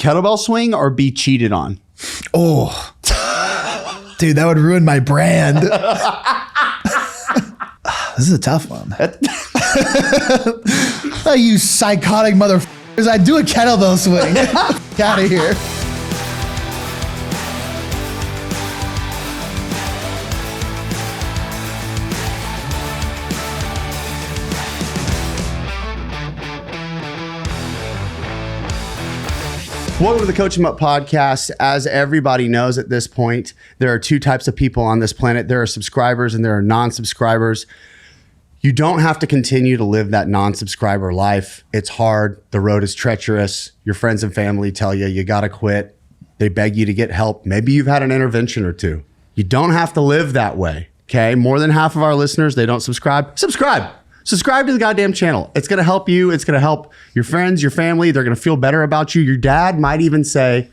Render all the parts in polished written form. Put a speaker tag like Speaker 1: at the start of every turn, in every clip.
Speaker 1: Kettlebell swing or be cheated on?
Speaker 2: Oh, dude, that would ruin my brand. This is a tough one. Oh, you psychotic motherfuckers. I do a kettlebell swing. Get out of here.
Speaker 1: Welcome to the Coach 'em Up podcast. As everybody knows at this point, there are two types of people on this planet. There are subscribers and there are non-subscribers. You don't have to continue to live that non-subscriber life. It's hard. The road is treacherous. Your friends and family tell you, you got to quit. They beg you to get help. Maybe you've had an intervention or two. You don't have to live that way, okay? More than half of our listeners, they don't subscribe. Subscribe to the goddamn channel. It's going to help you. It's going to help your friends, your family. They're going to feel better about you. Your dad might even say,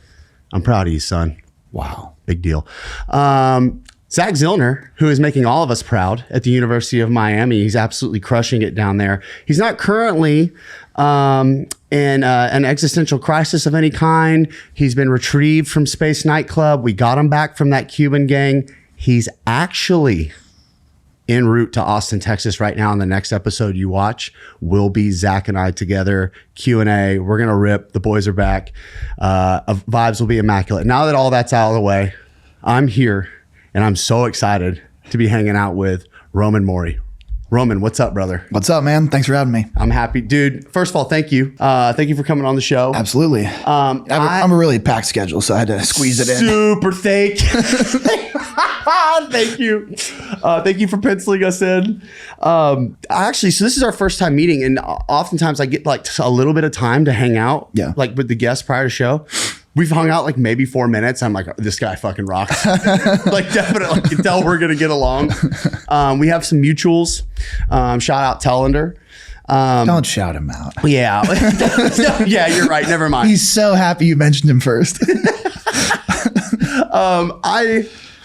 Speaker 1: I'm proud of you, son. Wow. Big deal. Zach Zillner, who is making all of us proud at the University of Miami. He's absolutely crushing it down there. He's not currently in an existential crisis of any kind. He's been retrieved from Space Nightclub. We got him back from that Cuban gang. He's actually en route to Austin, Texas right now. In the next episode you watch will be Zach and I together, Q&A. We're going to rip. The boys are back. Vibes will be immaculate. Now that all that's out of the way, I'm here and I'm so excited to be hanging out with Roman Mori. Roman, what's up, brother?
Speaker 2: What's up, man? Thanks for having me.
Speaker 1: I'm happy. Dude, first of all, thank you. Thank you for coming on the show.
Speaker 2: Absolutely. I'm a really packed schedule, so I had to squeeze it in.
Speaker 1: Super thank Thank you. Thank you for penciling us in. Actually, so this is our first time meeting, and oftentimes I get like a little bit of time to hang out, like with the guests prior to show. We've hung out like maybe 4 minutes. I'm like, this guy fucking rocks. Like definitely, I can tell we're gonna get along. We have some mutuals. Shout out Tellender.
Speaker 2: Don't shout him out.
Speaker 1: Yeah. Yeah, you're right. Never mind.
Speaker 2: He's so happy you mentioned him first.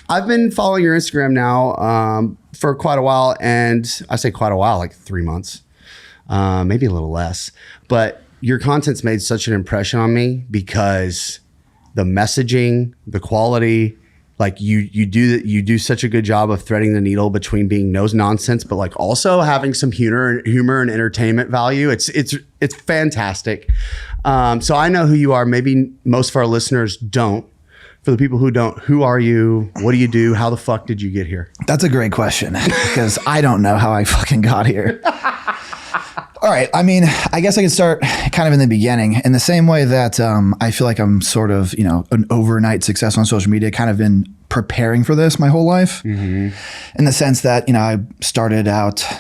Speaker 1: I've been following your Instagram now for quite a while, and I say quite a while, like 3 months, maybe a little less. But your content's made such an impression on me because the messaging, the quality, like you do such a good job of threading the needle between being no nonsense, but like also having some humor and entertainment value. It's fantastic. So I know who you are. Maybe most of our listeners don't. For the people who don't, who are you? What do you do? How the fuck did you get here?
Speaker 2: That's a great question because I don't know how I fucking got here. All right. I mean, I guess I could start kind of in the beginning in the same way that I feel like I'm sort of, an overnight success on social media, kind of been preparing for this my whole life. Mm-hmm. In the sense that, I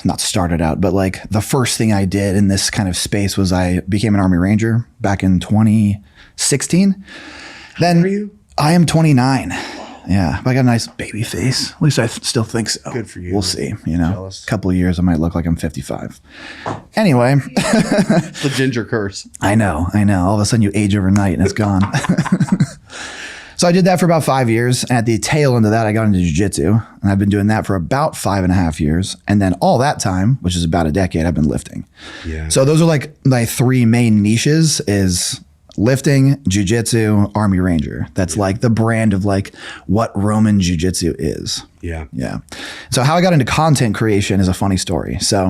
Speaker 2: not started out, but like the first thing I did in this kind of space was I became an Army Ranger back in 2016. Then
Speaker 1: How are you?
Speaker 2: I am 29. Yeah, I got a nice baby face. At least I still think so.
Speaker 1: Good for you.
Speaker 2: We'll see. A
Speaker 1: Jealous.
Speaker 2: couple of years, I might look like I'm 55. Anyway.
Speaker 1: The ginger curse.
Speaker 2: I know. All of a sudden you age overnight and it's gone. So I did that for about 5 years. And at the tail end of that, I got into jiu-jitsu. And I've been doing that for about 5.5 years. And then all that time, which is about a decade, I've been lifting. Yeah. So those are like my three main niches is lifting, jiu-jitsu, Army Ranger. That's like the brand of like what Roman jiu-jitsu is.
Speaker 1: Yeah.
Speaker 2: So how I got into content creation is a funny story. So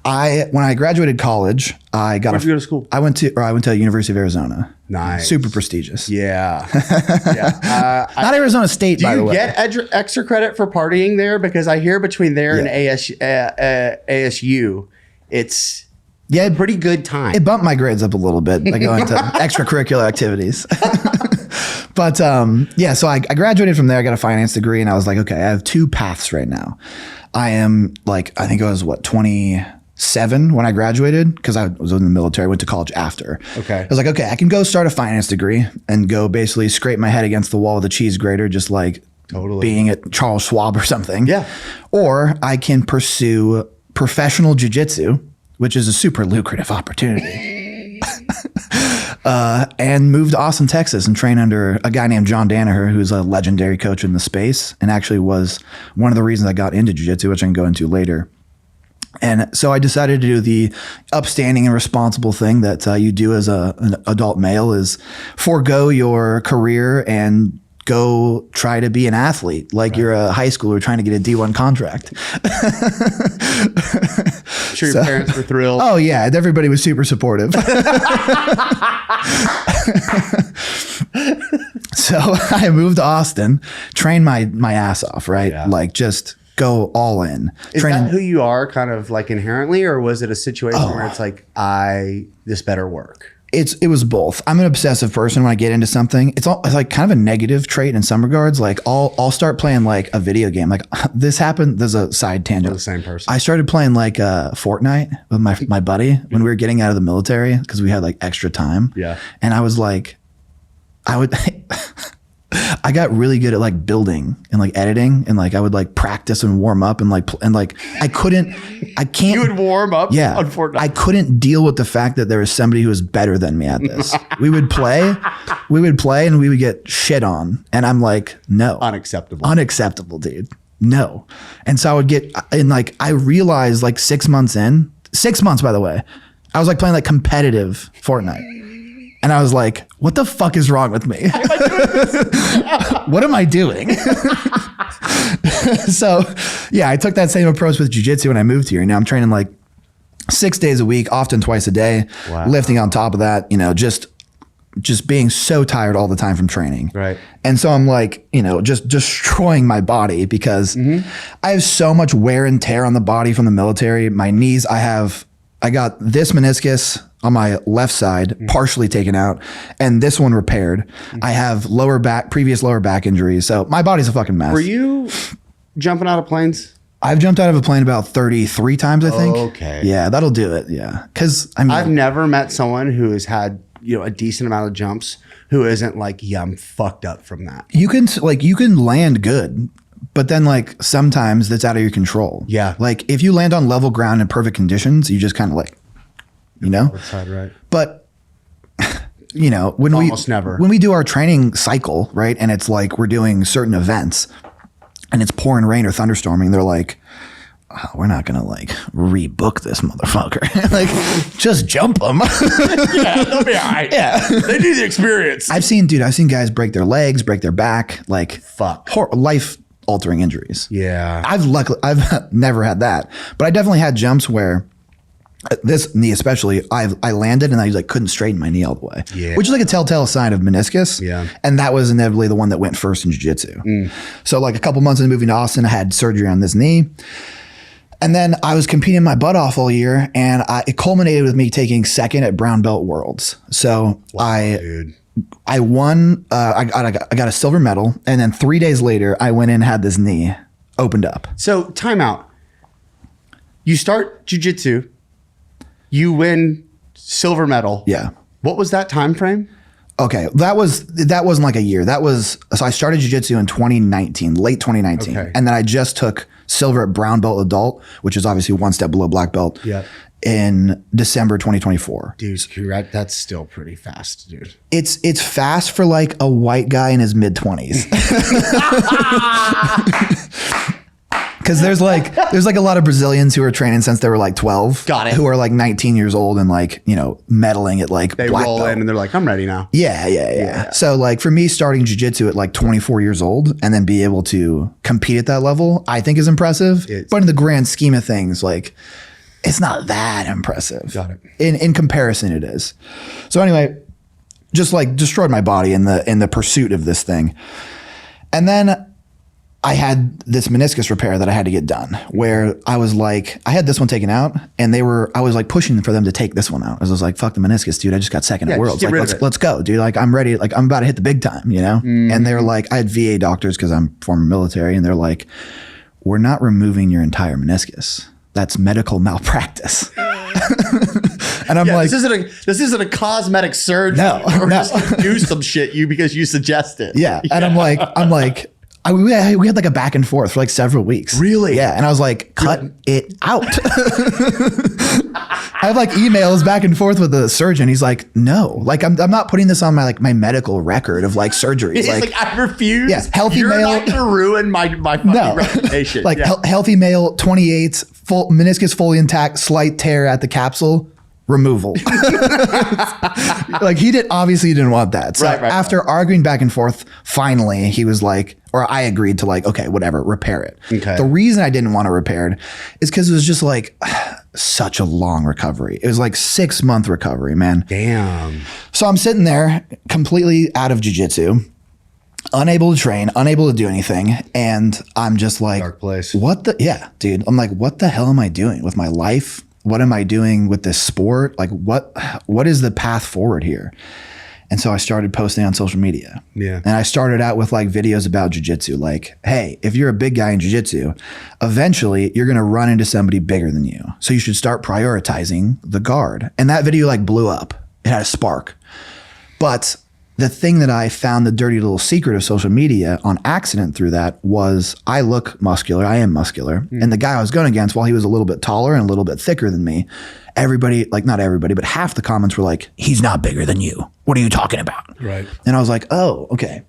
Speaker 2: when I graduated college,
Speaker 1: Where'd you go to school?
Speaker 2: I went to University of Arizona.
Speaker 1: Nice.
Speaker 2: Super prestigious.
Speaker 1: Yeah.
Speaker 2: Not Arizona State, by the way.
Speaker 1: Do you get extra credit for partying there? Because I hear between there and ASU, it's pretty good time.
Speaker 2: It bumped my grades up a little bit by going to extracurricular activities. But so I graduated from there. I got a finance degree and I was like, okay, I have two paths right now. I am like, I think I was 27 when I graduated because I was in the military, went to college after.
Speaker 1: Okay.
Speaker 2: I was like, okay, I can go start a finance degree and go basically scrape my head against the wall with a cheese grater, just like being at Charles Schwab or something.
Speaker 1: Yeah.
Speaker 2: Or I can pursue professional jiu-jitsu, which is a super lucrative opportunity. And moved to Austin, Texas and train under a guy named John Danaher, who's a legendary coach in the space and actually was one of the reasons I got into jiu-jitsu, which I can go into later. And so I decided to do the upstanding and responsible thing that you do as an adult male, is forego your career and go try to be an athlete like you're a high schooler trying to get a D1 contract.
Speaker 1: Sure, your parents were thrilled.
Speaker 2: Oh yeah, everybody was super supportive. So I moved to Austin, trained my ass off, right?
Speaker 1: Yeah.
Speaker 2: Like just go all in.
Speaker 1: Is that who you are kind of like inherently, or was it a situation where it's like, this better work?
Speaker 2: It was both. I'm an obsessive person when I get into something. It's like kind of a negative trait in some regards. Like I'll start playing like a video game. Like this happened. There's a side tangent.
Speaker 1: We're the same person.
Speaker 2: I started playing like Fortnite with my buddy when we were getting out of the military because we had like extra time.
Speaker 1: Yeah.
Speaker 2: And I was like, I got really good at like building and like editing, and like I would like practice and warm up and like I can't.
Speaker 1: You would warm up.
Speaker 2: Yeah.
Speaker 1: On Fortnite.
Speaker 2: I couldn't deal with the fact that there was somebody who was better than me at this. we would play and we would get shit on. And I'm like, no. Unacceptable, dude. No. And so I would get, and like, I realized like 6 months by the way, I was like playing like competitive Fortnite. And I was like, what the fuck is wrong with me? What am I doing? So yeah, I took that same approach with jiu-jitsu when I moved here. Now I'm training like 6 days a week, often twice a day, lifting on top of that, you know, just being so tired all the time from training.
Speaker 1: Right.
Speaker 2: And so I'm like, you know, just destroying my body because I have so much wear and tear on the body from the military. My knees, I got this meniscus on my left side, partially taken out, and this one repaired. I have previous lower back injuries. So my body's a fucking mess.
Speaker 1: Were you jumping out of planes?
Speaker 2: I've jumped out of a plane about 33 times, I think.
Speaker 1: Okay.
Speaker 2: Yeah, that'll do it. Yeah. Cause I mean,
Speaker 1: I've never met someone who has had, you know, a decent amount of jumps who isn't like, yeah, I'm fucked up from that.
Speaker 2: you can land good, but then like sometimes that's out of your control.
Speaker 1: Yeah.
Speaker 2: Like if you land on level ground in perfect conditions, you just kind of like, you know,
Speaker 1: Side, right.
Speaker 2: But you know, when we do our training cycle, right, and it's like we're doing certain events and it's pouring rain or thunderstorming, they're like, oh, we're not gonna like rebook this motherfucker. Like just jump them.
Speaker 1: Yeah, they'll be all right.
Speaker 2: Yeah,
Speaker 1: they need the experience.
Speaker 2: I've seen guys break their legs, break their back, like life altering injuries.
Speaker 1: Yeah.
Speaker 2: I've never had that, but I definitely had jumps where this knee especially, I landed and I like couldn't straighten my knee all the way, which is like a telltale sign of meniscus.
Speaker 1: Yeah.
Speaker 2: And that was inevitably the one that went first in jiu-jitsu. So like a couple months into moving to Austin, I had surgery on this knee. And then I was competing my butt off all year, and it culminated with me taking second at Brown Belt Worlds. So I won, I got a silver medal, and then 3 days later, I went in and had this knee opened up.
Speaker 1: So timeout. You start jiu-jitsu, you win silver medal.
Speaker 2: Yeah.
Speaker 1: What was that time frame?
Speaker 2: Okay, that wasn't like a year. So I started jiu-jitsu in 2019, late 2019.
Speaker 1: Okay.
Speaker 2: And then I just took silver at brown belt adult, which is obviously one step below black belt, in December 2024.
Speaker 1: Dude, congrats. That's still pretty fast, dude.
Speaker 2: It's fast for like a white guy in his mid-20s. Because there's like a lot of Brazilians who are training since they were like 12.
Speaker 1: Got it.
Speaker 2: Who are like 19 years old and like, you know, medaling at like
Speaker 1: they
Speaker 2: black
Speaker 1: roll
Speaker 2: belt.
Speaker 1: in and they're like, I'm ready now.
Speaker 2: Yeah. So like for me, starting jiu-jitsu at like 24 years old and then be able to compete at that level, I think is impressive. But in the grand scheme of things, like it's not that impressive.
Speaker 1: Got it.
Speaker 2: In comparison, it is. So anyway, just like destroyed my body in the pursuit of this thing. And then I had this meniscus repair that I had to get done where I was like, I had this one taken out and I was like pushing for them to take this one out. I was like, fuck the meniscus, dude. I just got second at Worlds. Like, let's go, dude. Like, I'm ready. Like, I'm about to hit the big time, you know? And they're like, I had VA doctors because I'm former military. And they're like, we're not removing your entire meniscus. That's medical malpractice. And I'm like,
Speaker 1: this isn't a cosmetic surgery.
Speaker 2: No.
Speaker 1: Just do some shit because you suggest it.
Speaker 2: Yeah. And I'm like, we had like a back and forth for like several weeks.
Speaker 1: Really?
Speaker 2: Yeah. And I was like, cut it out. I have like emails back and forth with the surgeon. He's like, no, like I'm not putting this on my medical record of like surgeries.
Speaker 1: He's like, I refuse.
Speaker 2: Yeah, healthy
Speaker 1: You're
Speaker 2: male.
Speaker 1: not gonna ruin my fucking reputation.
Speaker 2: Like healthy male, 28, full meniscus fully intact, slight tear at the capsule. Removal. Like he didn't want that. So after arguing back and forth, finally he was like, or I agreed to like, okay, whatever, repair it.
Speaker 1: Okay.
Speaker 2: The reason I didn't want to repair it is because it was just like such a long recovery. It was like 6-month recovery, man.
Speaker 1: Damn.
Speaker 2: So I'm sitting there completely out of jiu-jitsu, unable to train, unable to do anything. And I'm just like,
Speaker 1: dark place.
Speaker 2: Dude. I'm like, what the hell am I doing with my life? What am I doing with this sport? Like what is the path forward here? And so I started posting on social media.
Speaker 1: Yeah.
Speaker 2: And I started out with like videos about jiu-jitsu. Like, hey, if you're a big guy in jiu-jitsu, eventually you're going to run into somebody bigger than you. So you should start prioritizing the guard. And that video like blew up. It had a spark. But the thing that I found the dirty little secret of social media on accident through that was I look muscular. I am muscular. And the guy I was going against, while he was a little bit taller and a little bit thicker than me, everybody, like not everybody, but half the comments were like, he's not bigger than you. What are you talking about?
Speaker 1: Right.
Speaker 2: And I was like, oh, okay.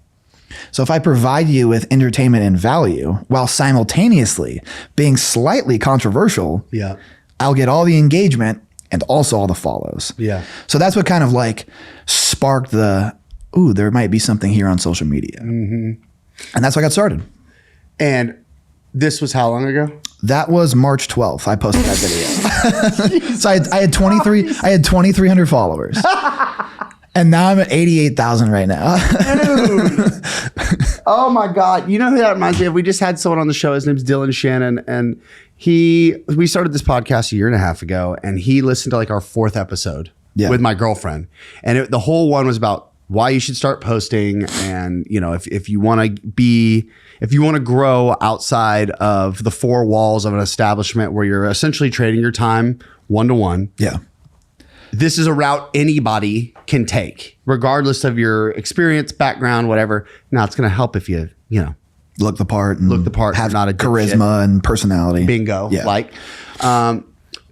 Speaker 2: So if I provide you with entertainment and value while simultaneously being slightly controversial,
Speaker 1: Yeah.
Speaker 2: I'll get all the engagement and also all the follows.
Speaker 1: Yeah.
Speaker 2: So that's what kind of like sparked there might be something here on social media. Mm-hmm. And that's how I got started.
Speaker 1: And this was how long ago?
Speaker 2: That was March 12th. I posted that video. So I had 2,300 followers. And now I'm at 88,000 right now.
Speaker 1: Dude. Oh my God. You know who that reminds me of? We just had someone on the show. His name's Dylan Shannon. And we started this podcast a year and a half ago, and he listened to like our 4th episode with my girlfriend. And the whole one was about why you should start posting. And, you know, if you want to grow outside of the 4 walls of an establishment where you're essentially trading your time 1-to-1.
Speaker 2: Yeah.
Speaker 1: This is a route anybody can take, regardless of your experience, background, whatever. Now, it's going to help if you
Speaker 2: look the part,
Speaker 1: have
Speaker 2: not a charisma and personality.
Speaker 1: Bingo.
Speaker 2: Yeah.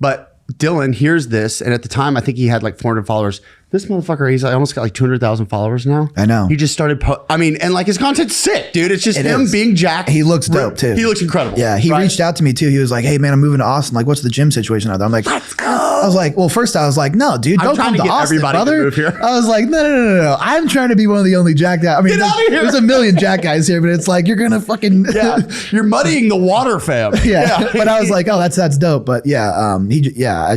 Speaker 1: But Dylan hears this, and at the time, I think he had like 400 followers. This motherfucker, he's like almost got like 200,000 followers now.
Speaker 2: I know.
Speaker 1: He just started, and like his content's sick, dude. It's just him being jacked.
Speaker 2: He looks dope too.
Speaker 1: He looks incredible.
Speaker 2: Yeah, he reached out to me too. He was like, hey man, I'm moving to Austin. Like, what's the gym situation out there? I'm like, let's go. I was like, well, first I was like, no, dude, don't come to Austin, brother. To move here. I was like, no. I'm trying to be one of the only jack guys. I mean, there's a million jack guys here, but it's like, you're going to fucking.
Speaker 1: Yeah, you're muddying the water, fam.
Speaker 2: Yeah. But I was like, oh, that's dope. But yeah,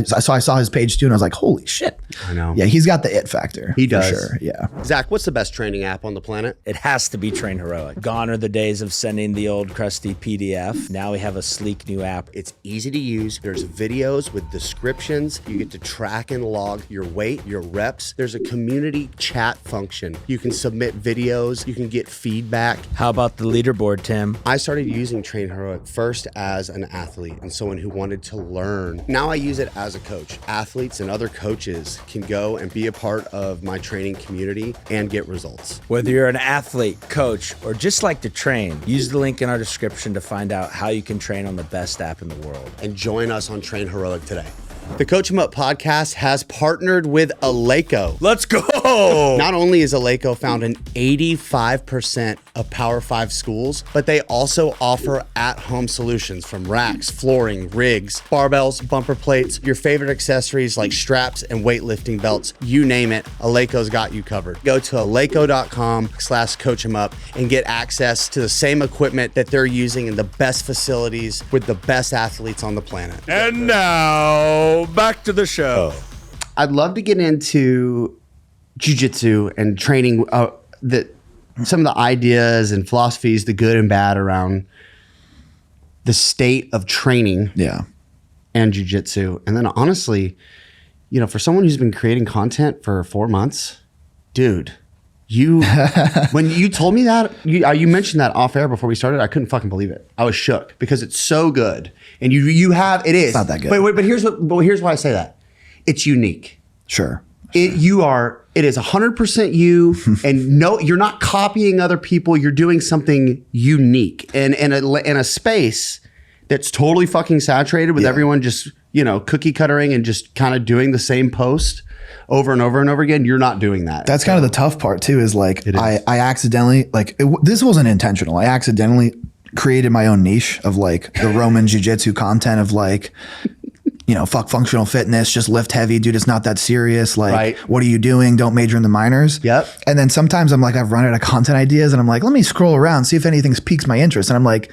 Speaker 2: so I saw his page too, and I was like, holy shit.
Speaker 1: I know.
Speaker 2: Yeah, he's got the it factor.
Speaker 1: He does.
Speaker 2: For sure. Yeah.
Speaker 1: Zach, what's the best training app on the planet?
Speaker 3: It has to be Train Heroic. Gone are the days of sending the old crusty PDF. Now we have a sleek new app.
Speaker 1: It's easy to use. There's videos with descriptions. You get to track and log your weight, your reps. There's a community chat function. You can submit videos. You can get feedback.
Speaker 3: How about the leaderboard, Tim?
Speaker 1: I started using Train Heroic first as an athlete and someone who wanted to learn. Now I use it as a coach. Athletes and other coaches can go and be a part of my training community and get results.
Speaker 3: Whether you're an athlete, coach, or just like to train, use the link in our description to find out how you can train on the best app in the world.
Speaker 1: And join us on Train Heroic today. The Coach 'em Up podcast has partnered with Eleiko.
Speaker 3: Let's go!
Speaker 1: Not only is Eleiko found in 85% of Power 5 schools, but they also offer at-home solutions from racks, flooring, rigs, barbells, bumper plates, your favorite accessories like straps and weightlifting belts, you name it, Eleiko's got you covered. Go to eleiko.com/coachemup and get access to the same equipment that they're using in the best facilities with the best athletes on the planet.
Speaker 3: And now, back to the show.
Speaker 1: I'd love to get into jiu-jitsu and training, some of the ideas and philosophies, the good and bad around the state of training and jiu-jitsu. And then honestly, for someone who's been creating content for 4 months, dude, when you told me that, you mentioned that off air before we started, I couldn't fucking believe it. I was shook because it's so good. And it is.
Speaker 2: It's not that good.
Speaker 1: But here's why I say that. It's unique.
Speaker 2: Sure.
Speaker 1: It is 100% you, and no, you're not copying other people. You're doing something unique and in a space that's totally fucking saturated with everyone just, cookie cuttering and just kind of doing the same post over and over and over again, you're not doing that.
Speaker 2: That's kind of the tough part too, is like I accidentally, like this wasn't intentional. I accidentally created my own niche of like the Roman Jiu-Jitsu content of like, fuck functional fitness, just lift heavy, dude. It's not that serious. Like, What are you doing? Don't major in the minors.
Speaker 1: Yep.
Speaker 2: And then sometimes I'm like, I've run out of content ideas and I'm like, let me scroll around, see if anything's piques my interest. And I'm like,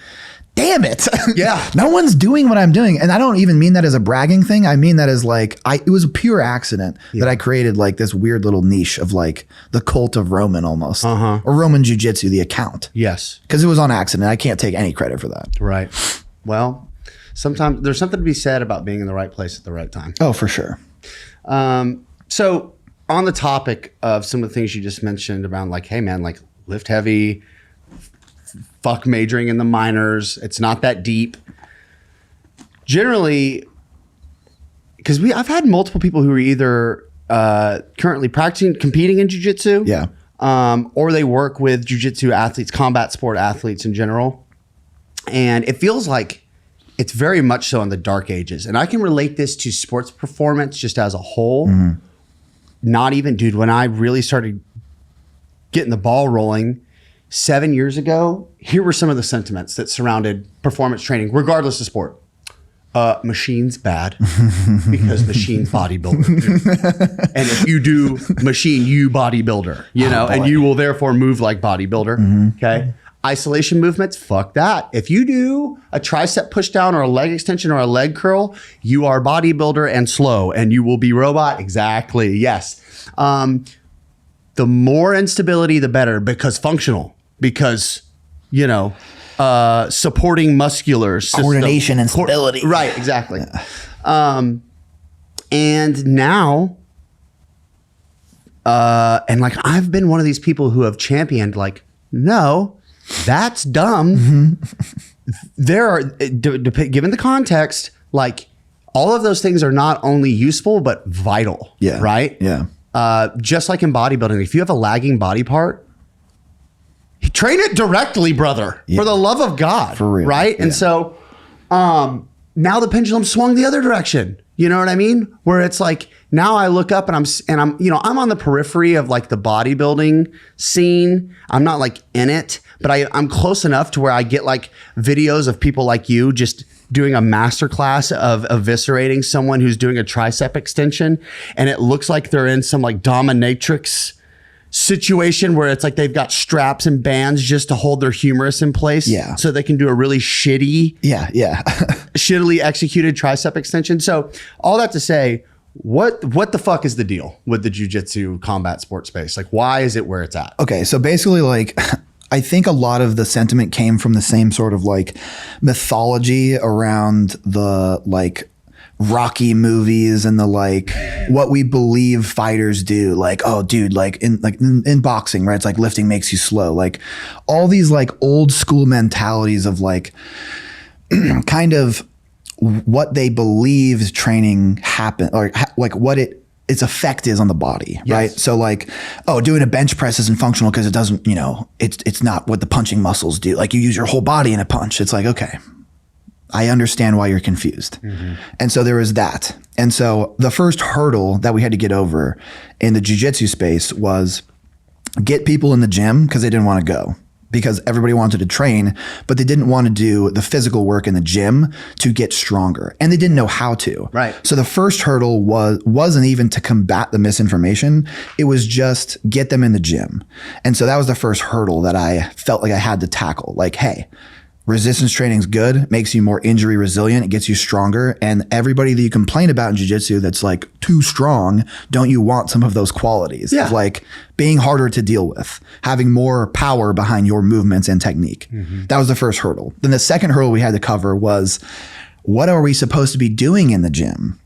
Speaker 2: damn it.
Speaker 1: Yeah.
Speaker 2: No one's doing what I'm doing. And I don't even mean that as a bragging thing. I mean that as like, it was a pure accident that I created like this weird little niche of like the cult of Roman almost, or Roman Jiu-Jitsu, the account.
Speaker 1: Yes.
Speaker 2: Because it was on accident. I can't take any credit for that.
Speaker 1: Right. Well, sometimes there's something to be said about being in the right place at the right time.
Speaker 2: Oh, for sure.
Speaker 1: So on the topic of some of the things you just mentioned around like, hey man, like lift heavy, fuck majoring in the minors. It's not that deep. Generally, because I've had multiple people who are either currently practicing, competing in jiu-jitsu, or they work with jiu-jitsu athletes, combat sport athletes in general. And it feels like it's very much so in the dark ages. And I can relate this to sports performance just as a whole. Not even, dude, when I really started getting the ball rolling 7 years ago, here were some of the sentiments that surrounded performance training, regardless of sport. Machine's bad because machine's bodybuilder. And if you do machine, you bodybuilder, and you will therefore move like bodybuilder. Okay. Isolation movements, fuck that. If you do a tricep push down or a leg extension or a leg curl, you are bodybuilder and slow and you will be robot. Exactly. Yes. The more instability, the better, because functional, because, supporting muscular system.
Speaker 2: Coordination and stability.
Speaker 1: Right. Exactly. And now, and like, I've been one of these people who have championed like, no, that's dumb. There are, given the context, like all of those things are not only useful, but vital.
Speaker 2: Yeah.
Speaker 1: Right?
Speaker 2: Yeah.
Speaker 1: Just like in bodybuilding, if you have a lagging body part, train it directly, brother, for the love of God.
Speaker 2: For real.
Speaker 1: Right?
Speaker 2: Yeah.
Speaker 1: And so now the pendulum swung the other direction. You know what I mean? Where it's like, now I look up and I'm on the periphery of like the bodybuilding scene. I'm not like in it, but I'm close enough to where I get like videos of people like you just doing a masterclass of eviscerating someone who's doing a tricep extension. And it looks like they're in some like dominatrix situation where it's like they've got straps and bands just to hold their humerus in place.
Speaker 2: Yeah.
Speaker 1: So they can do a really shitty, shittily executed tricep extension. So all that to say, what the fuck is the deal with the jiu-jitsu combat sport space? Like, why is it where it's at?
Speaker 2: Okay. So basically, like, I think a lot of the sentiment came from the same sort of like mythology around the like Rocky movies and the like what we believe fighters do. Like, oh dude, like in boxing, right? It's like lifting makes you slow. Like all these like old school mentalities of like kind of what they believe training happen or like what its effect is on the body, right? So like, oh, doing a bench press isn't functional because it doesn't, it's not what the punching muscles do. Like you use your whole body in a punch. It's like, okay, I understand why you're confused. And so there was that. And so the first hurdle that we had to get over in the jiu-jitsu space was get people in the gym because they didn't want to go. Because everybody wanted to train, but they didn't want to do the physical work in the gym to get stronger. And they didn't know how to.
Speaker 1: Right.
Speaker 2: So the first hurdle wasn't even to combat the misinformation. It was just get them in the gym. And so that was the first hurdle that I felt like I had to tackle. Like, hey, resistance training is good, makes you more injury resilient, it gets you stronger. And everybody that you complain about in jiu-jitsu that's like too strong, don't you want some of those qualities of like being harder to deal with, having more power behind your movements and technique? That was the first hurdle. Then the second hurdle we had to cover was, what are we supposed to be doing in the gym?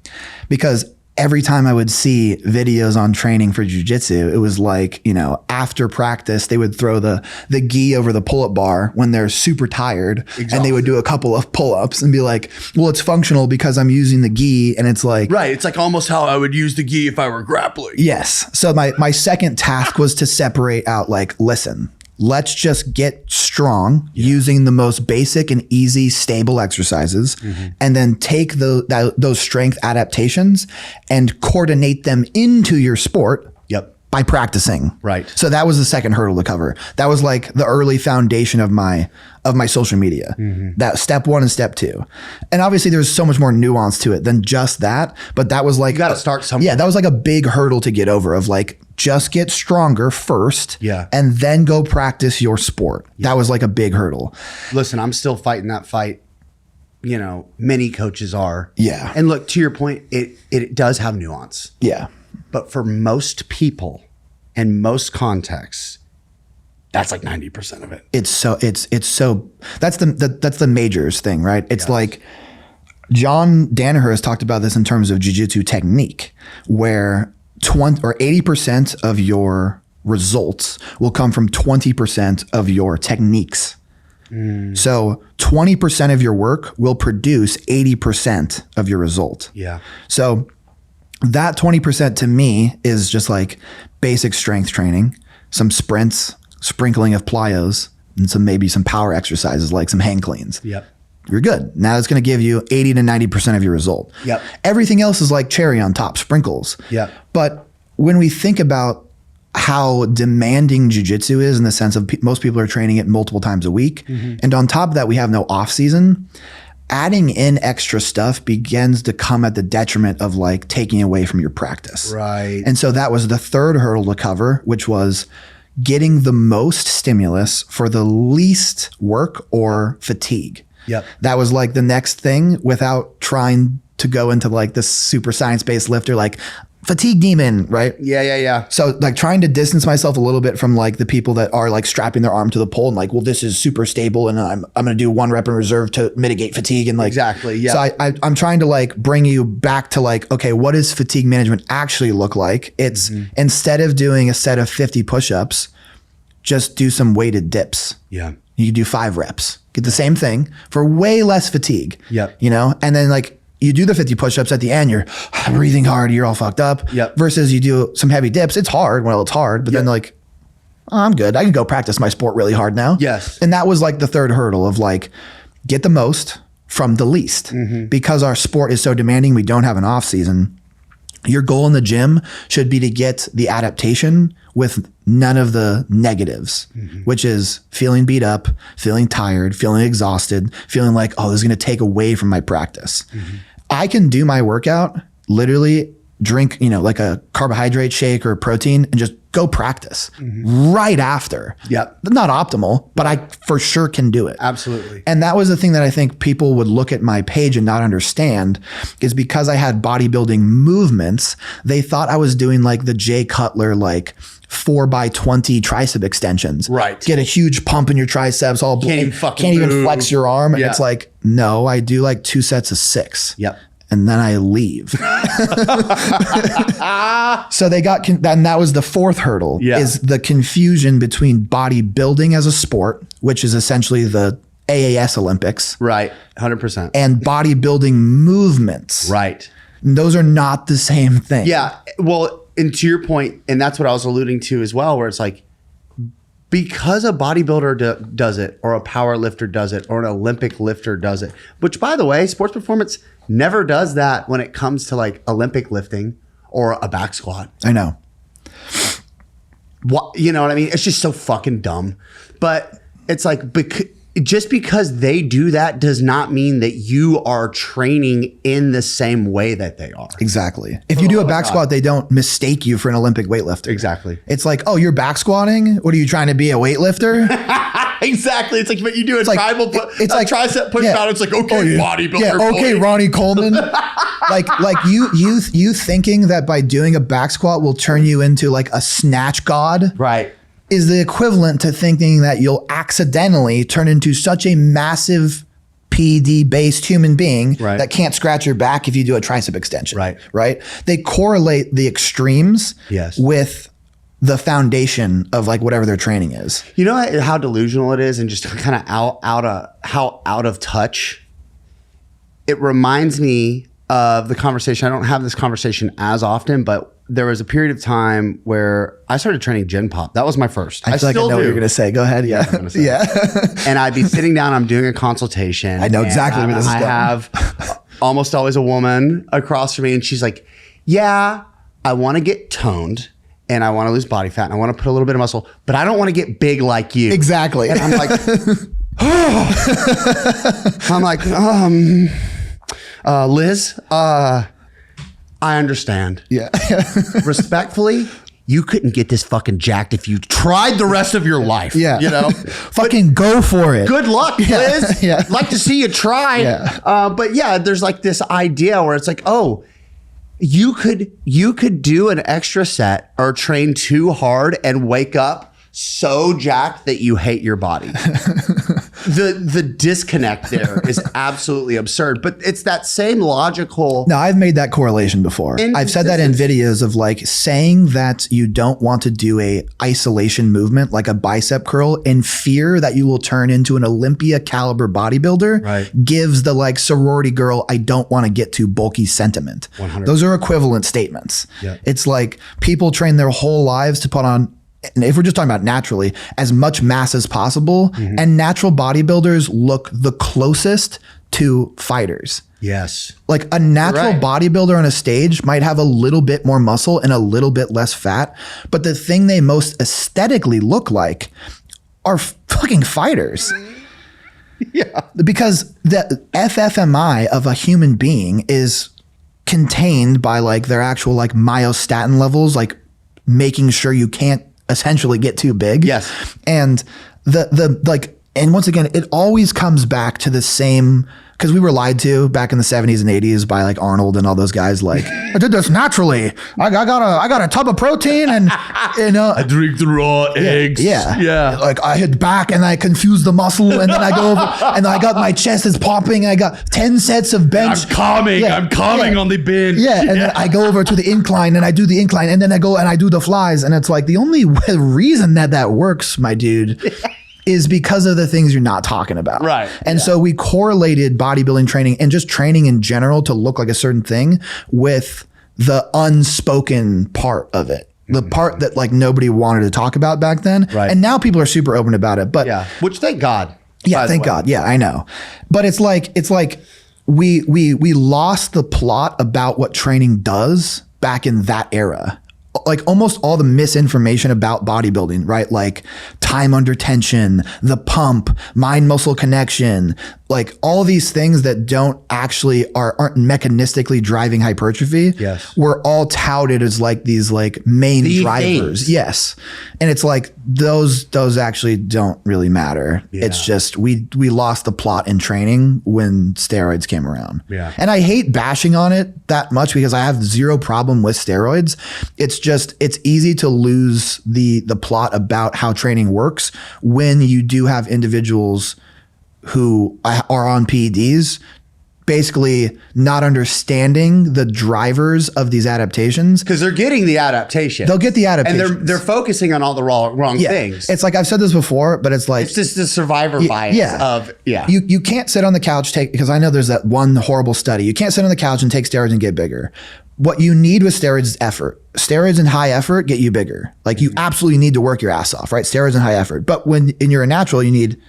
Speaker 2: Because every time I would see videos on training for jiu-jitsu, it was like, after practice, they would throw the gi over the pull-up bar when they're super tired. And they would do a couple of pull-ups and be like, well, it's functional because I'm using the gi. And it's like,
Speaker 1: right. It's like almost how I would use the gi if I were grappling.
Speaker 2: Yes. So my second task was to separate out like, listen, let's just get strong using the most basic and easy, stable exercises, and then take those strength adaptations and coordinate them into your sport.
Speaker 1: Yep.
Speaker 2: By practicing.
Speaker 1: Right.
Speaker 2: So that was the second hurdle to cover. That was like the early foundation of my social media. That step 1 and step 2. And obviously there's so much more nuance to it than just that. But that was like,
Speaker 1: You got to start somewhere.
Speaker 2: yeah, that was like a big hurdle to get over of like, just get stronger first.
Speaker 1: Yeah.
Speaker 2: And then go practice your sport. That was like a big hurdle.
Speaker 1: Listen, I'm still fighting that fight. You know, many coaches are.
Speaker 2: Yeah.
Speaker 1: And look, to your point, it does have nuance.
Speaker 2: Yeah.
Speaker 1: But for most people and most contexts, that's like 90% of it.
Speaker 2: It's so that's the majors thing, right? It's like John Danaher has talked about this in terms of jiu-jitsu technique, where 20 or 80% of your results will come from 20% of your techniques. So 20% of your work will produce 80% of your result.
Speaker 1: Yeah.
Speaker 2: So that 20% to me is just like basic strength training, some sprints, sprinkling of plyos, and maybe some power exercises like some hang cleans.
Speaker 1: Yep.
Speaker 2: You're good. Now it's going to give you 80 to 90% of your result.
Speaker 1: Yep.
Speaker 2: Everything else is like cherry on top, sprinkles.
Speaker 1: Yep.
Speaker 2: But when we think about how demanding jiu-jitsu is in the sense of most people are training it multiple times a week. And on top of that, we have no off season. Adding in extra stuff begins to come at the detriment of like taking away from your practice.
Speaker 1: Right.
Speaker 2: And so that was the third hurdle to cover, which was getting the most stimulus for the least work or fatigue.
Speaker 1: Yep.
Speaker 2: That was like the next thing without trying to go into like this super science-based lifter, like fatigue demon, right?
Speaker 1: Yeah.
Speaker 2: So like trying to distance myself a little bit from like the people that are like strapping their arm to the pole and like, well, this is super stable and I'm going to do 1 rep in reserve to mitigate fatigue and like
Speaker 1: Exactly, yeah.
Speaker 2: So I'm trying to like bring you back to like, okay, what does fatigue management actually look like? It's instead of doing a set of 50 push-ups, just do some weighted dips.
Speaker 1: Yeah.
Speaker 2: You can do 5 reps, get the same thing for way less fatigue.
Speaker 1: Yep.
Speaker 2: You know, and then like you do the 50 push-ups at the end, you're breathing hard, you're all fucked up.
Speaker 1: Yep.
Speaker 2: Versus you do some heavy dips. It's hard. Well, it's hard, but then like, oh, I'm good. I can go practice my sport really hard now.
Speaker 1: Yes.
Speaker 2: And that was like the third hurdle of like, get the most from the least. Because our sport is so demanding, we don't have an off season. Your goal in the gym should be to get the adaptation with none of the negatives, which is feeling beat up, feeling tired, feeling exhausted, feeling like, oh, this is going to take away from my practice. I can do my workout, literally drink, you know, like a carbohydrate shake or protein and just go practice right after.
Speaker 1: Yep.
Speaker 2: Not optimal, but I for sure can do it.
Speaker 1: Absolutely.
Speaker 2: And that was the thing that I think people would look at my page and not understand is because I had bodybuilding movements, they thought I was doing like the Jay Cutler, like 4x20 tricep extensions.
Speaker 1: Right.
Speaker 2: Get a huge pump in your triceps, all
Speaker 1: Can't even
Speaker 2: even flex your arm. And
Speaker 1: Yeah.
Speaker 2: it's like, no, I do like 2 sets of 6.
Speaker 1: Yep.
Speaker 2: And then I leave. So they got, and that was the fourth hurdle is the confusion between bodybuilding as a sport, which is essentially the AAS Olympics.
Speaker 1: Right. 100%.
Speaker 2: And bodybuilding movements.
Speaker 1: Right.
Speaker 2: And those are not the same thing.
Speaker 1: Yeah. Well, and to your point, and that's what I was alluding to as well, where it's like, because a bodybuilder does it, or a power lifter does it, or an Olympic lifter does it, which by the way, sports performance never does that when it comes to like Olympic lifting or a back squat.
Speaker 2: I know.
Speaker 1: What, you know what I mean? It's just so fucking dumb. But it's like, just because they do that does not mean that you are training in the same way that they are.
Speaker 2: Exactly. If you do a back squat, they don't mistake you for an Olympic weightlifter.
Speaker 1: Exactly.
Speaker 2: It's like, oh, you're back squatting? What are you trying to be, a weightlifter?
Speaker 1: Exactly. It's like, but you do a tribal,
Speaker 2: it's like
Speaker 1: tricep push down. It's like, okay, bodybuilder.
Speaker 2: Yeah, okay,
Speaker 1: boy.
Speaker 2: Ronnie Coleman. like you thinking that by doing a back squat will turn you into like a snatch god.
Speaker 1: Right.
Speaker 2: Is the equivalent to thinking that you'll accidentally turn into such a massive PD-based human being that can't scratch your back if you do a tricep extension. Right. They correlate the extremes with the foundation of like whatever their training is.
Speaker 1: You know how delusional it is and just kind of how out of touch. It reminds me of the conversation. I don't have this conversation as often, but there was a period of time where I started training Gen Pop. That was my first.
Speaker 2: I feel like I know what you're going to say. Go ahead. Yeah. Yeah.
Speaker 1: And I'd be sitting down, I'm doing a consultation.
Speaker 2: I know exactly where this is going.
Speaker 1: I have almost always a woman across from me, and she's like, yeah, I want to get toned and I want to lose body fat and I want to put a little bit of muscle, but I don't want to get big like you.
Speaker 2: Exactly.
Speaker 1: And I'm like, Liz, I understand.
Speaker 2: Yeah.
Speaker 1: Respectfully, you couldn't get this fucking jacked if you tried the rest of your life.
Speaker 2: Yeah.
Speaker 1: You know?
Speaker 2: Fucking go for it.
Speaker 1: Good luck, Liz.
Speaker 2: Yeah.
Speaker 1: Like to see you try.
Speaker 2: Yeah.
Speaker 1: But yeah, there's like this idea where it's like, oh, you could do an extra set or train too hard and wake up so jacked that you hate your body. The disconnect there is absolutely absurd, but it's that same logical.
Speaker 2: No, I've made that correlation before. I've said that in videos of like saying that you don't want to do a isolation movement like a bicep curl in fear that you will turn into an Olympia caliber bodybuilder,
Speaker 1: right,
Speaker 2: gives the like sorority girl, I don't want to get too bulky sentiment. 100%. Those are equivalent statements. Yeah. It's like people train their whole lives to put on, and if we're just talking about naturally, as much mass as possible. Mm-hmm. And natural bodybuilders look the closest to fighters.
Speaker 1: Yes.
Speaker 2: Like a natural bodybuilder on a stage might have a little bit more muscle and a little bit less fat, but the thing they most aesthetically look like are fucking fighters.
Speaker 1: Yeah.
Speaker 2: Because the FFMI of a human being is contained by like their actual like myostatin levels, like making sure you can't essentially get too big.
Speaker 1: Yes.
Speaker 2: And the like, and once again, it always comes back to the same, because we were lied to back in the 70s and 80s by like Arnold and all those guys. Like, I did this naturally. I got a tub of protein and, you know,
Speaker 1: I drink the raw eggs.
Speaker 2: Yeah.
Speaker 1: Yeah.
Speaker 2: Like I hit back and I confuse the muscle and then I go over and I got my chest is popping. And I got 10 sets of bench.
Speaker 1: I'm calming on the bench.
Speaker 2: Yeah. And then I go over to the incline and I do the incline and then I go and I do the flies. And it's like the only reason that works, my dude, is because of the things you're not talking about.
Speaker 1: Right.
Speaker 2: And so we correlated bodybuilding training and just training in general to look like a certain thing with the unspoken part of it. The part that like nobody wanted to talk about back then.
Speaker 1: Right.
Speaker 2: And now people are super open about it. But
Speaker 1: yeah, which thank God.
Speaker 2: Yeah, thank God. Yeah, I know. But it's like we lost the plot about what training does back in that era. Like almost all the misinformation about bodybuilding, right? Like time under tension, the pump, mind muscle connection, like all these things that don't actually aren't mechanistically driving hypertrophy.
Speaker 1: Yes.
Speaker 2: Were all touted as like these like main drivers. Things. Yes. And it's like those actually don't really matter. Yeah. It's just we lost the plot in training when steroids came around.
Speaker 1: Yeah.
Speaker 2: And I hate bashing on it that much because I have zero problem with steroids. It's just it's easy to lose the plot about how training works when you do have individuals who are on PEDs basically not understanding the drivers of these adaptations.
Speaker 1: Because they're getting the adaptation.
Speaker 2: They'll get the adaptation.
Speaker 1: And they're focusing on all the wrong things.
Speaker 2: It's like I've said this before, but it's like
Speaker 1: it's just the survivor bias of
Speaker 2: You can't sit on the couch because I know there's that one horrible study. You can't sit on the couch and take steroids and get bigger. What you need with steroids is effort. Steroids and high effort get you bigger. Like you absolutely need to work your ass off, right? Steroids and high effort. But when you're a natural, you need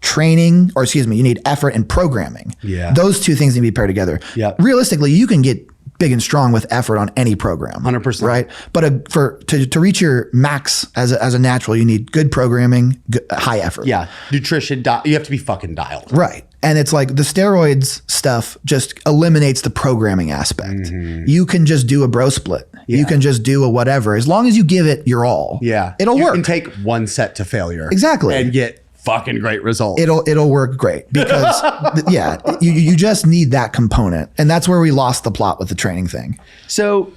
Speaker 2: training, or excuse me, you need effort and programming. Yeah. Those two things need to be paired together. Yeah. Realistically, you can get big and strong with effort on any program.
Speaker 1: 100%.
Speaker 2: Right? But to reach your max as a natural, you need good programming, high effort.
Speaker 1: Yeah. Nutrition, you have to be fucking dialed.
Speaker 2: Right. And it's like the steroids stuff just eliminates the programming aspect. Mm-hmm. You can just do a bro split. Yeah. You can just do a whatever. As long as you give it your all.
Speaker 1: Yeah.
Speaker 2: It'll work.
Speaker 1: You can take one set to failure.
Speaker 2: Exactly.
Speaker 1: And get fucking great results.
Speaker 2: It'll work great because you just need that component. And that's where we lost the plot with the training thing. So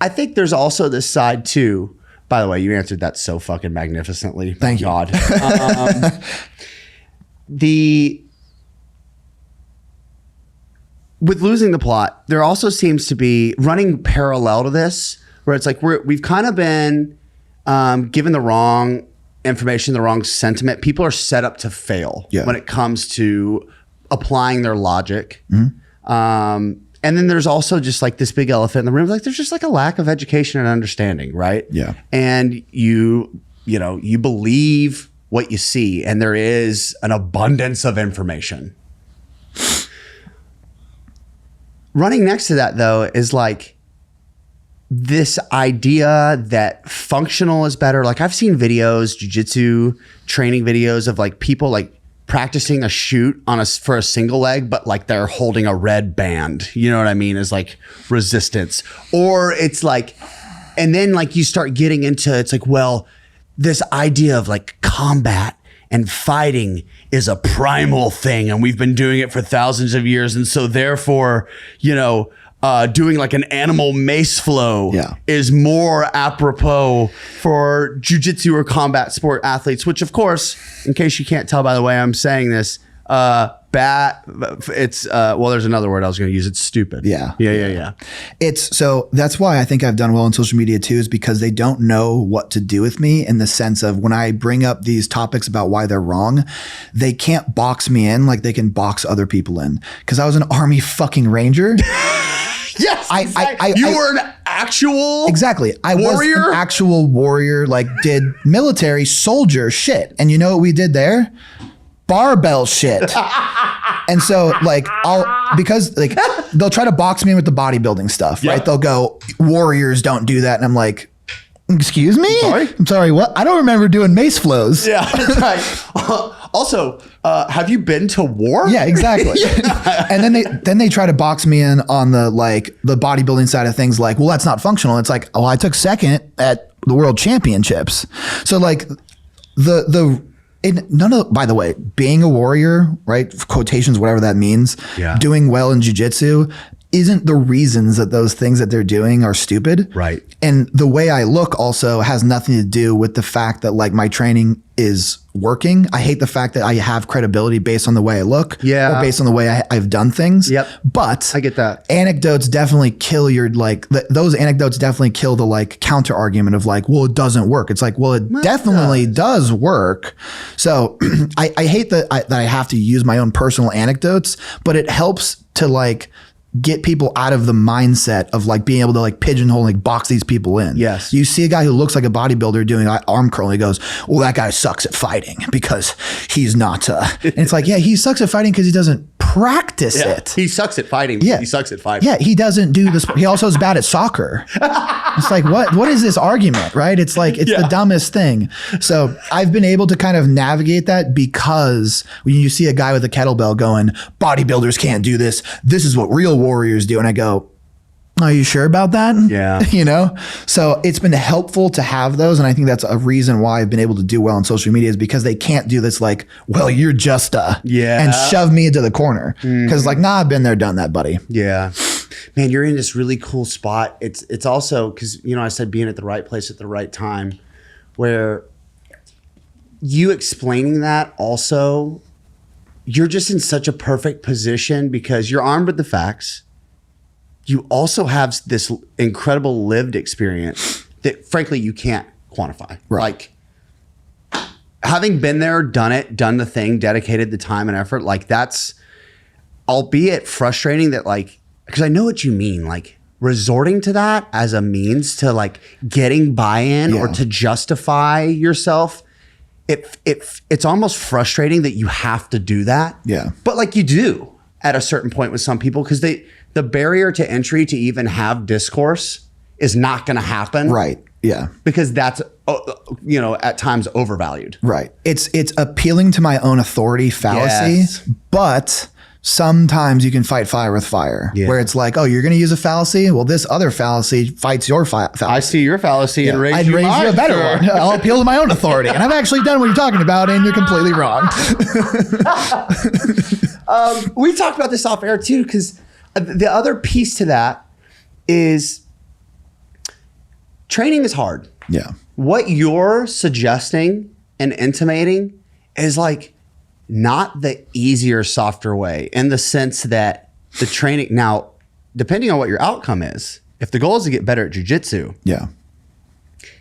Speaker 1: I think there's also this side too. By the way, you answered that so fucking magnificently.
Speaker 2: Thank you.
Speaker 1: God. With losing the plot, there also seems to be running parallel to this, where it's like we've kind of been given the wrong information, the wrong sentiment. People are set up to fail when it comes to applying their logic. Mm-hmm. And then there's also just like this big elephant in the room. Like there's just like a lack of education and understanding, right?
Speaker 2: Yeah.
Speaker 1: And you believe what you see, and there is an abundance of information. Running next to that though is like this idea that functional is better. Like I've seen videos, jiu-jitsu training videos of like people like practicing a shoot for a single leg, but like they're holding a red band, you know what I mean, as like resistance. Or it's like, and then like you start getting into, it's like, well, this idea of like combat and fighting is a primal thing, and we've been doing it for thousands of years, and so therefore, doing like an animal mace flow is more apropos for jiu-jitsu or combat sport athletes, which of course, in case you can't tell by the way I'm saying this, there's another word I was going to use. It's stupid.
Speaker 2: Yeah. So that's why I think I've done well on social media too, is because they don't know what to do with me, in the sense of when I bring up these topics about why they're wrong, they can't box me in like they can box other people in. Cause I was an Army fucking Ranger.
Speaker 1: Yes, you were an actual
Speaker 2: warrior? I was an actual warrior, like did military soldier shit. And you know what we did there? Barbell shit. And so like because they'll try to box me in with the bodybuilding stuff, right? They'll go, warriors don't do that. And I'm like, excuse me? I'm sorry, what? I don't remember doing mace flows.
Speaker 1: Yeah, that's right. Also, have you been to war?
Speaker 2: Yeah, exactly. And then they try to box me in on the bodybuilding side of things. Like, well, that's not functional. It's like, oh, I took second at the world championships. So like by the way, being a warrior, right? Quotations, whatever that means, doing well in jiu-jitsu isn't the reasons that those things that they're doing are stupid.
Speaker 1: Right.
Speaker 2: And the way I look also has nothing to do with the fact that like my training is working. I hate the fact that I have credibility based on the way I look, or based on the way I've done things.
Speaker 1: Yep.
Speaker 2: But
Speaker 1: I get that.
Speaker 2: Anecdotes definitely kill your those anecdotes definitely kill the like counter argument of like, well, it doesn't work. It's like, well, it definitely does work. So I hate that I have to use my own personal anecdotes, but it helps to like get people out of the mindset of like being able to like pigeonhole and like box these people in.
Speaker 1: Yes.
Speaker 2: You see a guy who looks like a bodybuilder doing arm curl, and he goes, well, that guy sucks at fighting because he's not, and it's like, yeah, he sucks at fighting because he doesn't practice it.
Speaker 1: He sucks at fighting.
Speaker 2: Yeah.
Speaker 1: He sucks at fighting.
Speaker 2: Yeah. He doesn't do this. He also is bad at soccer. It's like, what is this argument? Right. It's like, it's the dumbest thing. So I've been able to kind of navigate that, because when you see a guy with a kettlebell going, bodybuilders can't do this, this is what real warriors do. And I go, are you sure about that?
Speaker 1: Yeah.
Speaker 2: So it's been helpful to have those. And I think that's a reason why I've been able to do well on social media, is because they can't do this like, well, you're just and shove me into the corner. Cause like, nah, I've been there, done that, buddy.
Speaker 1: Yeah. Man, you're in this really cool spot. It's also because, I said being at the right place at the right time, where you explaining that also, you're just in such a perfect position because you're armed with the facts. You also have this incredible lived experience that frankly you can't quantify.
Speaker 2: Right.
Speaker 1: Like having been there, done it, done the thing, dedicated the time and effort, like that's, albeit frustrating that like, because I know what you mean, like resorting to that as a means to like getting buy-in or to justify yourself. It's almost frustrating that you have to do that.
Speaker 2: Yeah.
Speaker 1: But like you do at a certain point with some people, because the barrier to entry to even have discourse is not going to happen.
Speaker 2: Right. Yeah.
Speaker 1: Because that's, at times overvalued.
Speaker 2: Right. It's appealing to my own authority fallacy, but sometimes you can fight fire with fire, where it's like, oh, you're going to use a fallacy? Well, this other fallacy fights your fallacy.
Speaker 1: I see your fallacy and
Speaker 2: I'd raise you a better one. I'll appeal to my own authority. And I've actually done what you're talking about, and you're completely wrong.
Speaker 1: We talked about this off air too, because the other piece to that is training is hard.
Speaker 2: Yeah.
Speaker 1: What you're suggesting and intimating is like not the easier, softer way, in the sense that the training, now, depending on what your outcome is, if the goal is to get better at jiu-jitsu,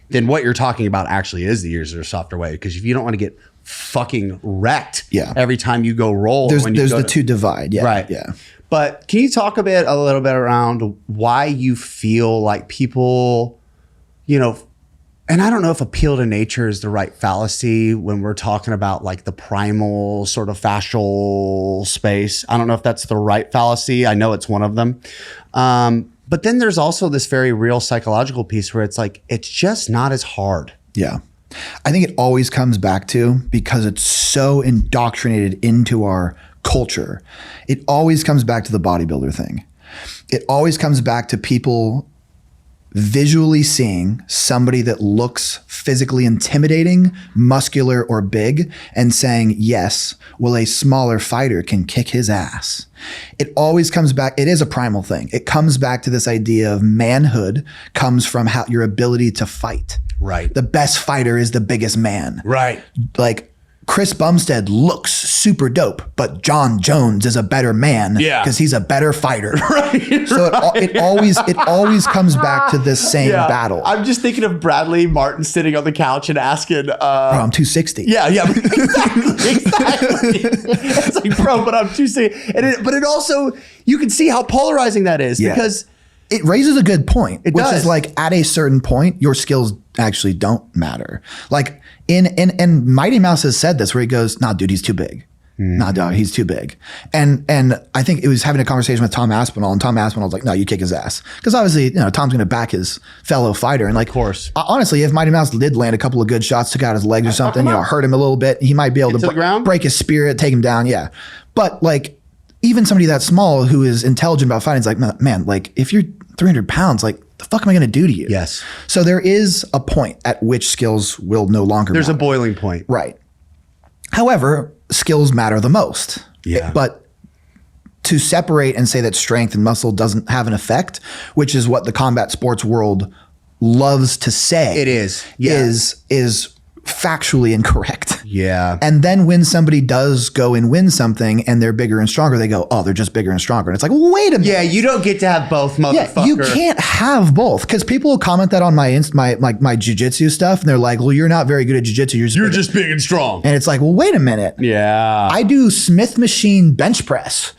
Speaker 1: then what you're talking about actually is the easier, softer way. Because if you don't want to get fucking wrecked every time you go roll,
Speaker 2: there's the two divide. Yeah.
Speaker 1: Right.
Speaker 2: Yeah.
Speaker 1: But can you talk a little bit around why you feel like people, you know, and I don't know if appeal to nature is the right fallacy when we're talking about like the primal sort of fascial space. I don't know if that's the right fallacy. I know it's one of them. But then there's also this very real psychological piece where it's like, it's just not as hard.
Speaker 2: Yeah. I think it always comes back to, because it's so indoctrinated into our culture, it always comes back to the bodybuilder thing. It always comes back to people visually seeing somebody that looks physically intimidating, muscular, or big, and saying, yes, well, a smaller fighter can kick his ass. It always comes back. It is a primal thing. It comes back to this idea of manhood comes from how your ability to fight.
Speaker 1: Right.
Speaker 2: The best fighter is the biggest man.
Speaker 1: Right.
Speaker 2: Like, Chris Bumstead looks super dope, but John Jones is a better man because he's a better fighter.
Speaker 1: Right.
Speaker 2: So it always comes back to this same battle.
Speaker 1: I'm just thinking of Bradley Martin sitting on the couch and asking,
Speaker 2: bro, I'm 260.
Speaker 1: Yeah, exactly. It's like, bro, but I'm 260. But it also, you can see how polarizing that is because
Speaker 2: it raises a good point, which
Speaker 1: does.
Speaker 2: is like, at a certain point, your skills actually don't matter. Like, and Mighty Mouse has said this, where he goes, nah, dude, he's too big. Nah, dog, he's too big. And I think it was having a conversation with Tom Aspinall, and Tom Aspinall was like, no, you kick his ass. Because obviously, Tom's going to back his fellow fighter. And like,
Speaker 1: of course,
Speaker 2: honestly, if Mighty Mouse did land a couple of good shots, took out his legs or something, hurt him a little bit, he might be able to break his spirit, take him down. Yeah. But like, even somebody that small who is intelligent about fighting is like, man, like, if you're 300 pounds, like, the fuck am I going to do to you?
Speaker 1: Yes.
Speaker 2: So there is a point at which skills will no longer
Speaker 1: There's
Speaker 2: matter.
Speaker 1: a boiling point.
Speaker 2: Right. However, skills matter the most.
Speaker 1: Yeah.
Speaker 2: But to separate and say that strength and muscle doesn't have an effect, which is what the combat sports world loves to say.
Speaker 1: It is.
Speaker 2: Yeah. Is factually incorrect.
Speaker 1: Yeah.
Speaker 2: And then when somebody does go and win something and they're bigger and stronger, they go, oh, they're just bigger and stronger. And it's like, well, wait a minute.
Speaker 1: Yeah, you don't get to have both, motherfucker.
Speaker 2: Yeah, you can't have both. Because people will comment that on my jiu-jitsu stuff, and they're like, well, you're not very good at jiu-jitsu. You're just
Speaker 1: big and strong.
Speaker 2: And it's like, well, wait a minute.
Speaker 1: Yeah.
Speaker 2: I do Smith machine bench press.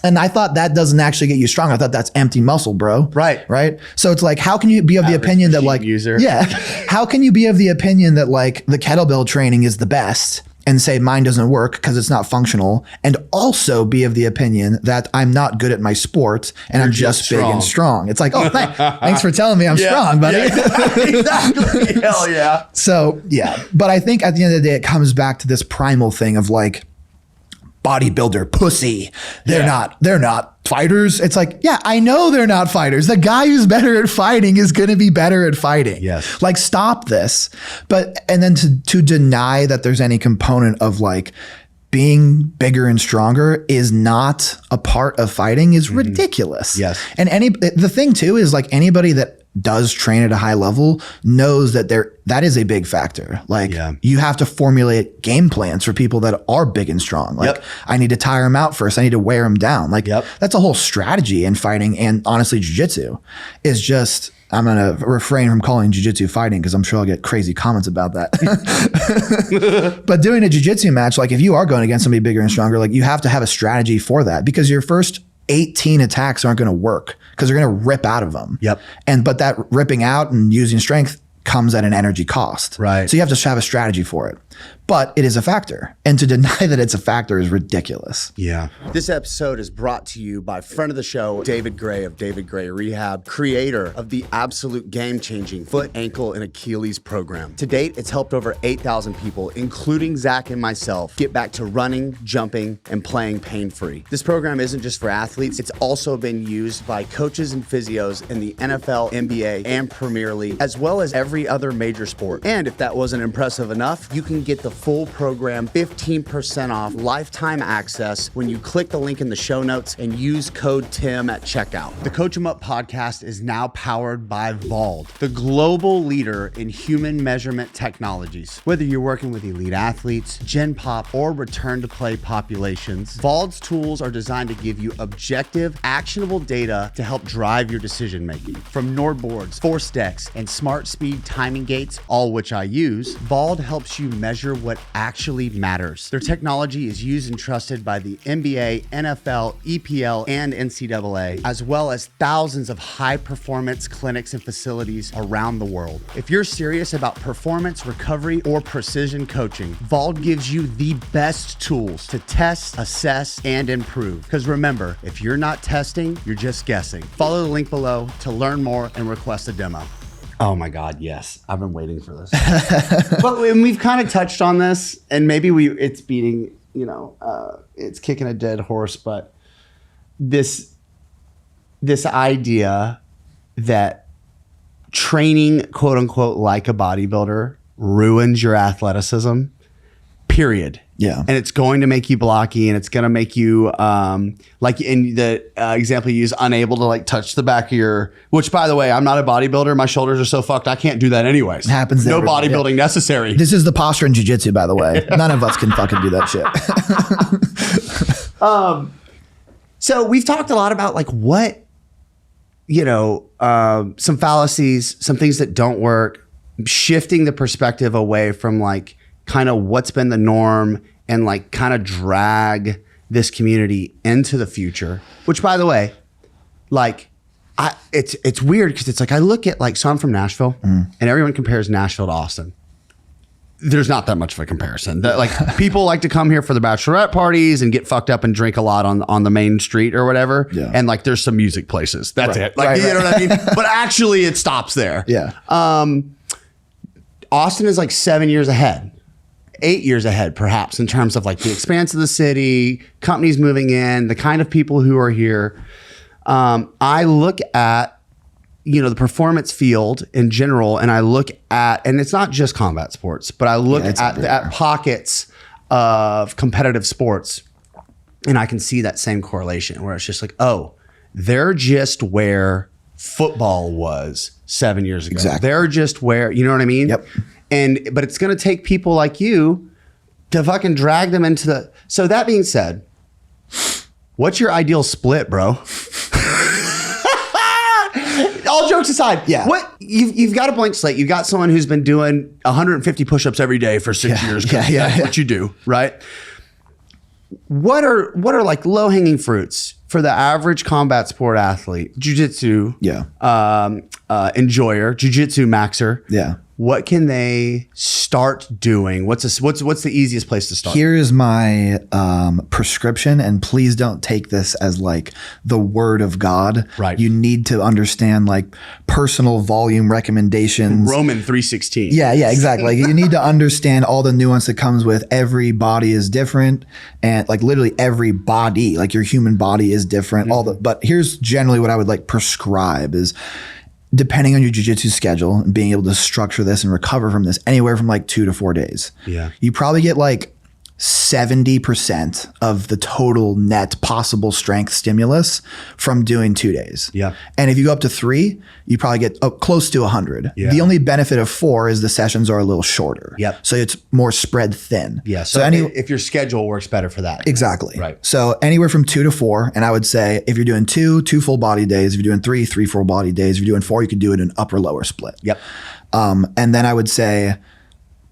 Speaker 2: And I thought that doesn't actually get you strong. I thought that's empty muscle, bro.
Speaker 1: Right.
Speaker 2: Right. So it's like, how can you be of the opinion that like, how can you be of the opinion that like the kettlebell training is the best and say mine doesn't work because it's not functional, and also be of the opinion that I'm not good at my sport and I'm just big and strong? It's like, oh, thanks for telling me I'm strong, buddy.
Speaker 1: Yeah, exactly. Hell yeah.
Speaker 2: So yeah, but I think at the end of the day, it comes back to this primal thing of like, bodybuilder pussy. They're not fighters. It's like, yeah, I know they're not fighters. The guy who's better at fighting is going to be better at fighting.
Speaker 1: Yes.
Speaker 2: Like, stop this. And then to deny that there's any component of like being bigger and stronger is not a part of fighting is ridiculous.
Speaker 1: Yes.
Speaker 2: And the thing too is like, anybody that does train at a high level knows that that is a big factor. Like, you have to formulate game plans for people that are big and strong. Like, I need to tire them out first. I need to wear them down. Like, that's a whole strategy in fighting. And honestly, jiu-jitsu is just, I'm going to refrain from calling jiu-jitsu fighting because I'm sure I'll get crazy comments about that. But doing a jiu-jitsu match, like if you are going against somebody bigger and stronger, like you have to have a strategy for that, because your first 18 attacks aren't going to work because they're going to rip out of them. But that ripping out and using strength comes at an energy cost.
Speaker 1: Right.
Speaker 2: So you have to have a strategy for it. But it is a factor. And to deny that it's a factor is ridiculous.
Speaker 1: Yeah. This episode is brought to you by friend of the show, David Gray of David Gray Rehab, creator of the absolute game-changing foot, ankle, and Achilles program. To date, it's helped over 8,000 people, including Zach and myself, get back to running, jumping, and playing pain-free. This program isn't just for athletes. It's also been used by coaches and physios in the NFL, NBA, and Premier League, as well as every other major sport. And if that wasn't impressive enough, you can get the full program 15% off lifetime access when you click the link in the show notes and use code TIM at checkout. The Coach 'em Up podcast is now powered by Vald, the global leader in human measurement technologies. Whether you're working with elite athletes, gen pop, or return to play populations, Vald's tools are designed to give you objective, actionable data to help drive your decision making. From Nord boards, force decks, and smart speed timing gates, all which I use, Vauld helps you measure what actually matters. Their technology is used and trusted by the NBA, NFL, EPL, and NCAA, as well as thousands of high-performance clinics and facilities around the world. If you're serious about performance, recovery, or precision coaching, Vauld gives you the best tools to test, assess, and improve. Because remember, if you're not testing, you're just guessing. Follow the link below to learn more and request a demo. Oh my God, yes. I've been waiting for this. But we've kind of touched on this, and maybe it's beating, it's kicking a dead horse, but this idea that training, quote unquote, like a bodybuilder ruins your athleticism, period.
Speaker 2: Yeah.
Speaker 1: And it's going to make you blocky, and it's going to make you, like in the example you use, unable to like touch the back of your, which by the way, I'm not a bodybuilder. My shoulders are so fucked. I can't do that anyways.
Speaker 2: It happens.
Speaker 1: No bodybuilding necessary.
Speaker 2: This is the posture in jiu-jitsu, by the way. None of us can fucking do that shit.
Speaker 1: So we've talked a lot about like what, some fallacies, some things that don't work, shifting the perspective away from like kind of what's been the norm and like kind of drag this community into the future, which by the way, like it's weird because it's like, I look at like, so I'm from Nashville and everyone compares Nashville to Austin. There's not that much of a comparison. That like people like to come here for the bachelorette parties and get fucked up and drink a lot on the main street or whatever.
Speaker 2: Yeah.
Speaker 1: And like there's some music places. That's
Speaker 2: Right.
Speaker 1: it. Like, you know what I mean? But actually it stops there.
Speaker 2: Yeah.
Speaker 1: Austin is like 7 years ahead, 8 years ahead, perhaps, in terms of like the expanse of the city, companies moving in, the kind of people who are here. I look at, the performance field in general, and I look at, and it's not just combat sports, but I look at pockets of competitive sports, and I can see that same correlation where it's just like, oh, they're just where football was 7 years ago.
Speaker 2: Exactly.
Speaker 1: They're just where, you know what I mean?
Speaker 2: Yep.
Speaker 1: But it's going to take people like you to fucking drag them into the. So that being said, what's your ideal split, bro? All jokes aside,
Speaker 2: Yeah.
Speaker 1: What you've got a blank slate. You've got someone who's been doing 150 push-ups every day for 6 years. That's what you do, right? What are like low-hanging fruits for the average combat sport athlete, jiu-jitsu, enjoyer, jiu-jitsu maxer?
Speaker 2: Yeah.
Speaker 1: What can they start doing? What's the easiest place to start?
Speaker 2: Here is my prescription, and please don't take this as like the word of God.
Speaker 1: Right.
Speaker 2: You need to understand like personal volume recommendations.
Speaker 1: Roman 3:16.
Speaker 2: Yeah, exactly. Like you need to understand all the nuance that comes with every body is different, and like literally every body, like your human body is different. But here's generally what I would like prescribe is, depending on your jiu-jitsu schedule and being able to structure this and recover from this, anywhere from like 2 to 4 days.
Speaker 1: Yeah.
Speaker 2: You probably get like 70% of the total net possible strength stimulus from doing 2 days.
Speaker 1: Yeah.
Speaker 2: And if you go up to 3, you probably get close to 100.
Speaker 1: Yeah.
Speaker 2: The only benefit of 4 is the sessions are a little shorter.
Speaker 1: Yep.
Speaker 2: So it's more spread thin.
Speaker 1: Yeah. So if your schedule works better for that.
Speaker 2: Exactly.
Speaker 1: Right.
Speaker 2: So anywhere from 2 to 4. And I would say if you're doing 2 full body days, if you're doing 3 full body days, if you're doing 4, you could do it in upper lower split.
Speaker 1: Yep.
Speaker 2: And then I would say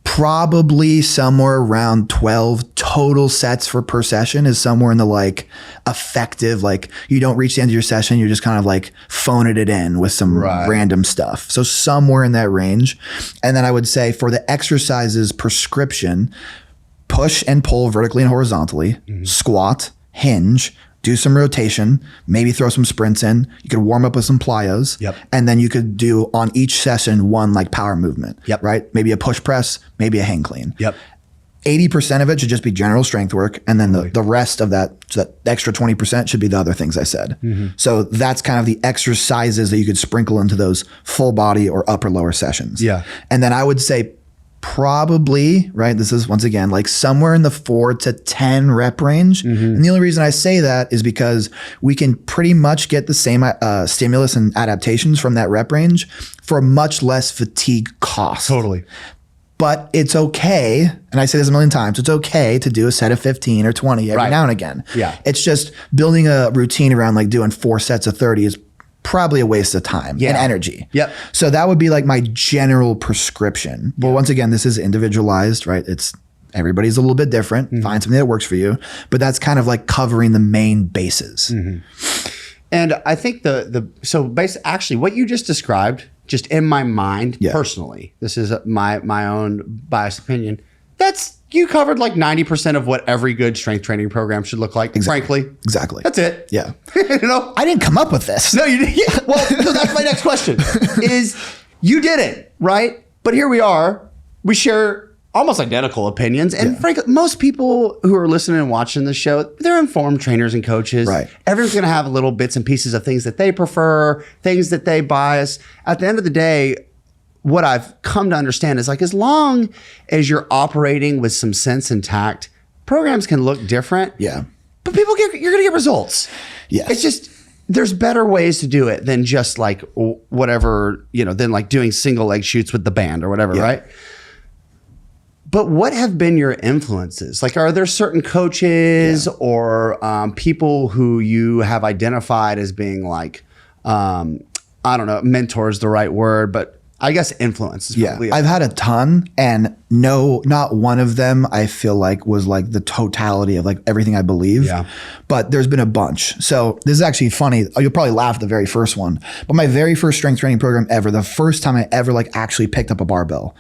Speaker 2: probably somewhere around 12 total sets per session is somewhere in the like effective, like you don't reach the end of your session, you're just kind of like phoning it in with some random stuff. So somewhere in that range. And then I would say for the exercises prescription, push and pull vertically and horizontally, squat, hinge, do some rotation, maybe throw some sprints in. You could warm up with some plyos.
Speaker 1: Yep.
Speaker 2: And then you could do on each session one like power movement.
Speaker 1: Yep.
Speaker 2: Right? Maybe a push press, maybe a hang clean.
Speaker 1: Yep.
Speaker 2: 80% of it should just be general strength work. And then the rest of that, so that extra 20% should be the other things I said. So that's kind of the exercises that you could sprinkle into those full body or upper lower sessions.
Speaker 1: Yeah.
Speaker 2: And then I would say probably, right, this is once again like somewhere in the 4 to 10 rep range. And the only reason I say that is because we can pretty much get the same stimulus and adaptations from that rep range for much less fatigue cost.
Speaker 1: Totally.
Speaker 2: But it's okay, and I say this a million times, it's okay to do a set of 15 or 20 every now and again.
Speaker 1: Yeah.
Speaker 2: It's just building a routine around like doing 4 sets of 30 is probably a waste of time and energy.
Speaker 1: Yep.
Speaker 2: So that would be like my general prescription. But once again, this is individualized, right? Everybody's a little bit different. Find something that works for you. But that's kind of like covering the main bases.
Speaker 1: And I think so basically, actually, what you just described, just in my mind, personally, this is my own biased opinion. You covered like 90% of what every good strength training program should look like. Frankly,
Speaker 2: exactly.
Speaker 1: That's it.
Speaker 2: Yeah.
Speaker 1: I
Speaker 2: didn't come up with this.
Speaker 1: No, you didn't. Yeah. Well, so that's my next question. Is you did it, right? But here we are. We share almost identical opinions. And frankly, most people who are listening and watching the show, they're informed trainers and coaches.
Speaker 2: Right.
Speaker 1: Everyone's going to have little bits and pieces of things that they prefer, things that they bias. At the end of the day, what I've come to understand is like, as long as you're operating with some sense and tact, programs can look different.
Speaker 2: Yeah.
Speaker 1: But you're going to get results.
Speaker 2: Yes.
Speaker 1: It's just, there's better ways to do it than just like whatever, than like doing single leg shoots with the band or whatever, right? But what have been your influences? Like, are there certain coaches or people who you have identified as being like, I don't know, mentor is the right word, but I guess influence is probably
Speaker 2: I've had a ton, and not one of them I feel like was like the totality of like everything I believe.
Speaker 1: Yeah.
Speaker 2: But there's been a bunch. So this is actually funny. You'll probably laugh at the very first one. But my very first strength training program ever, the first time I ever like actually picked up a barbell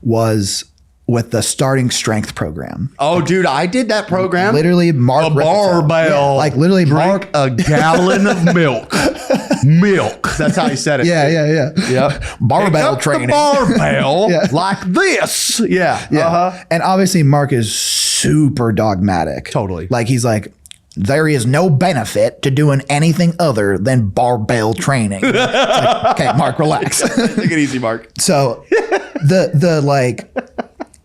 Speaker 2: was with the starting strength program.
Speaker 1: Oh, dude, I did that program.
Speaker 2: Literally, Mark
Speaker 1: a barbell.
Speaker 2: like literally,
Speaker 1: Mark a gallon of milk. Milk. That's how he said it.
Speaker 2: Yeah. Barbell training.
Speaker 1: The barbell like this. Yeah.
Speaker 2: And obviously, Mark is super dogmatic.
Speaker 1: Totally.
Speaker 2: Like he's like, there is no benefit to doing anything other than barbell training. It's like, okay, Mark, relax.
Speaker 1: Take it easy, Mark.
Speaker 2: So the like,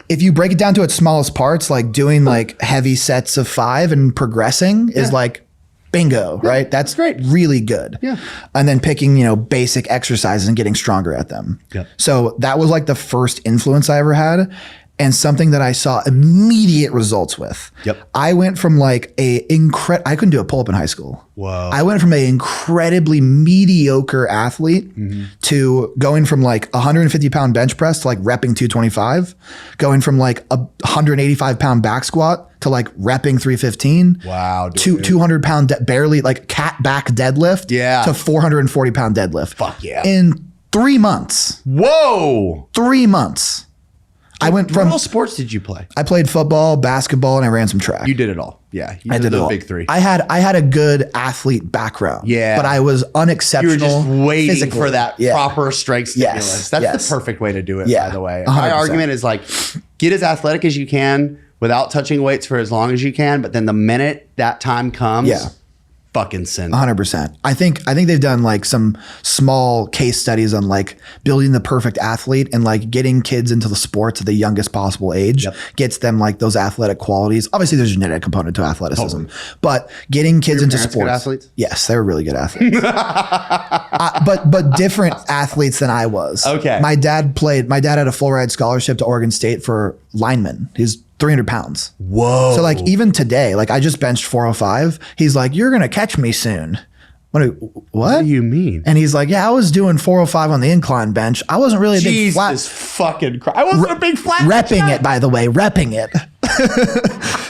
Speaker 2: if you break it down to its smallest parts, like doing like heavy sets of 5 and progressing is like bingo, right? That's
Speaker 1: great.
Speaker 2: Really good.
Speaker 1: Yeah.
Speaker 2: And then picking, basic exercises and getting stronger at them.
Speaker 1: Yep.
Speaker 2: So that was like the first influence I ever had, and something that I saw immediate results with.
Speaker 1: Yep.
Speaker 2: I went from like I couldn't do a pull-up in high school.
Speaker 1: Whoa.
Speaker 2: I went from an incredibly mediocre athlete to going from like 150 pound bench press to like repping 225, going from like a 185 pound back squat to like repping 315.
Speaker 1: Wow, dude.
Speaker 2: 200 pound, barely like cat back deadlift to 440 pound deadlift.
Speaker 1: Fuck yeah.
Speaker 2: In 3 months.
Speaker 1: Whoa.
Speaker 2: 3 months. I went from.
Speaker 1: What all sports did you play?
Speaker 2: I played football, basketball, and I ran some track.
Speaker 1: You did it all. Yeah.
Speaker 2: I did it all.
Speaker 1: Big three.
Speaker 2: I had a good athlete background.
Speaker 1: Yeah.
Speaker 2: But I was unexceptional.
Speaker 1: You were just waiting
Speaker 2: physically.
Speaker 1: for that proper strength stimulus.
Speaker 2: Yes.
Speaker 1: That's the perfect way to do it, by the way.
Speaker 2: 100%.
Speaker 1: My argument is like, get as athletic as you can without touching weights for as long as you can. But then the minute that time comes, fucking sin.
Speaker 2: 100%. I think they've done like some small case studies on like building the perfect athlete and like getting kids into the sports at the youngest possible age gets them like those athletic qualities. Obviously, there's a genetic component to athleticism, but getting kids into sports.
Speaker 1: Good athletes?
Speaker 2: Yes, they were really good athletes. But different athletes than I was.
Speaker 1: Okay.
Speaker 2: My dad had a full ride scholarship to Oregon State for lineman. He's 300 pounds.
Speaker 1: Whoa.
Speaker 2: So like even today, like I just benched 405. He's like, you're going to catch me soon. What
Speaker 1: do you mean?
Speaker 2: And he's like, yeah, I was doing 405 on the incline bench. I wasn't really a big flat.
Speaker 1: Jesus fucking Christ. I wasn't a big flat.
Speaker 2: Repping it, by the way, repping it.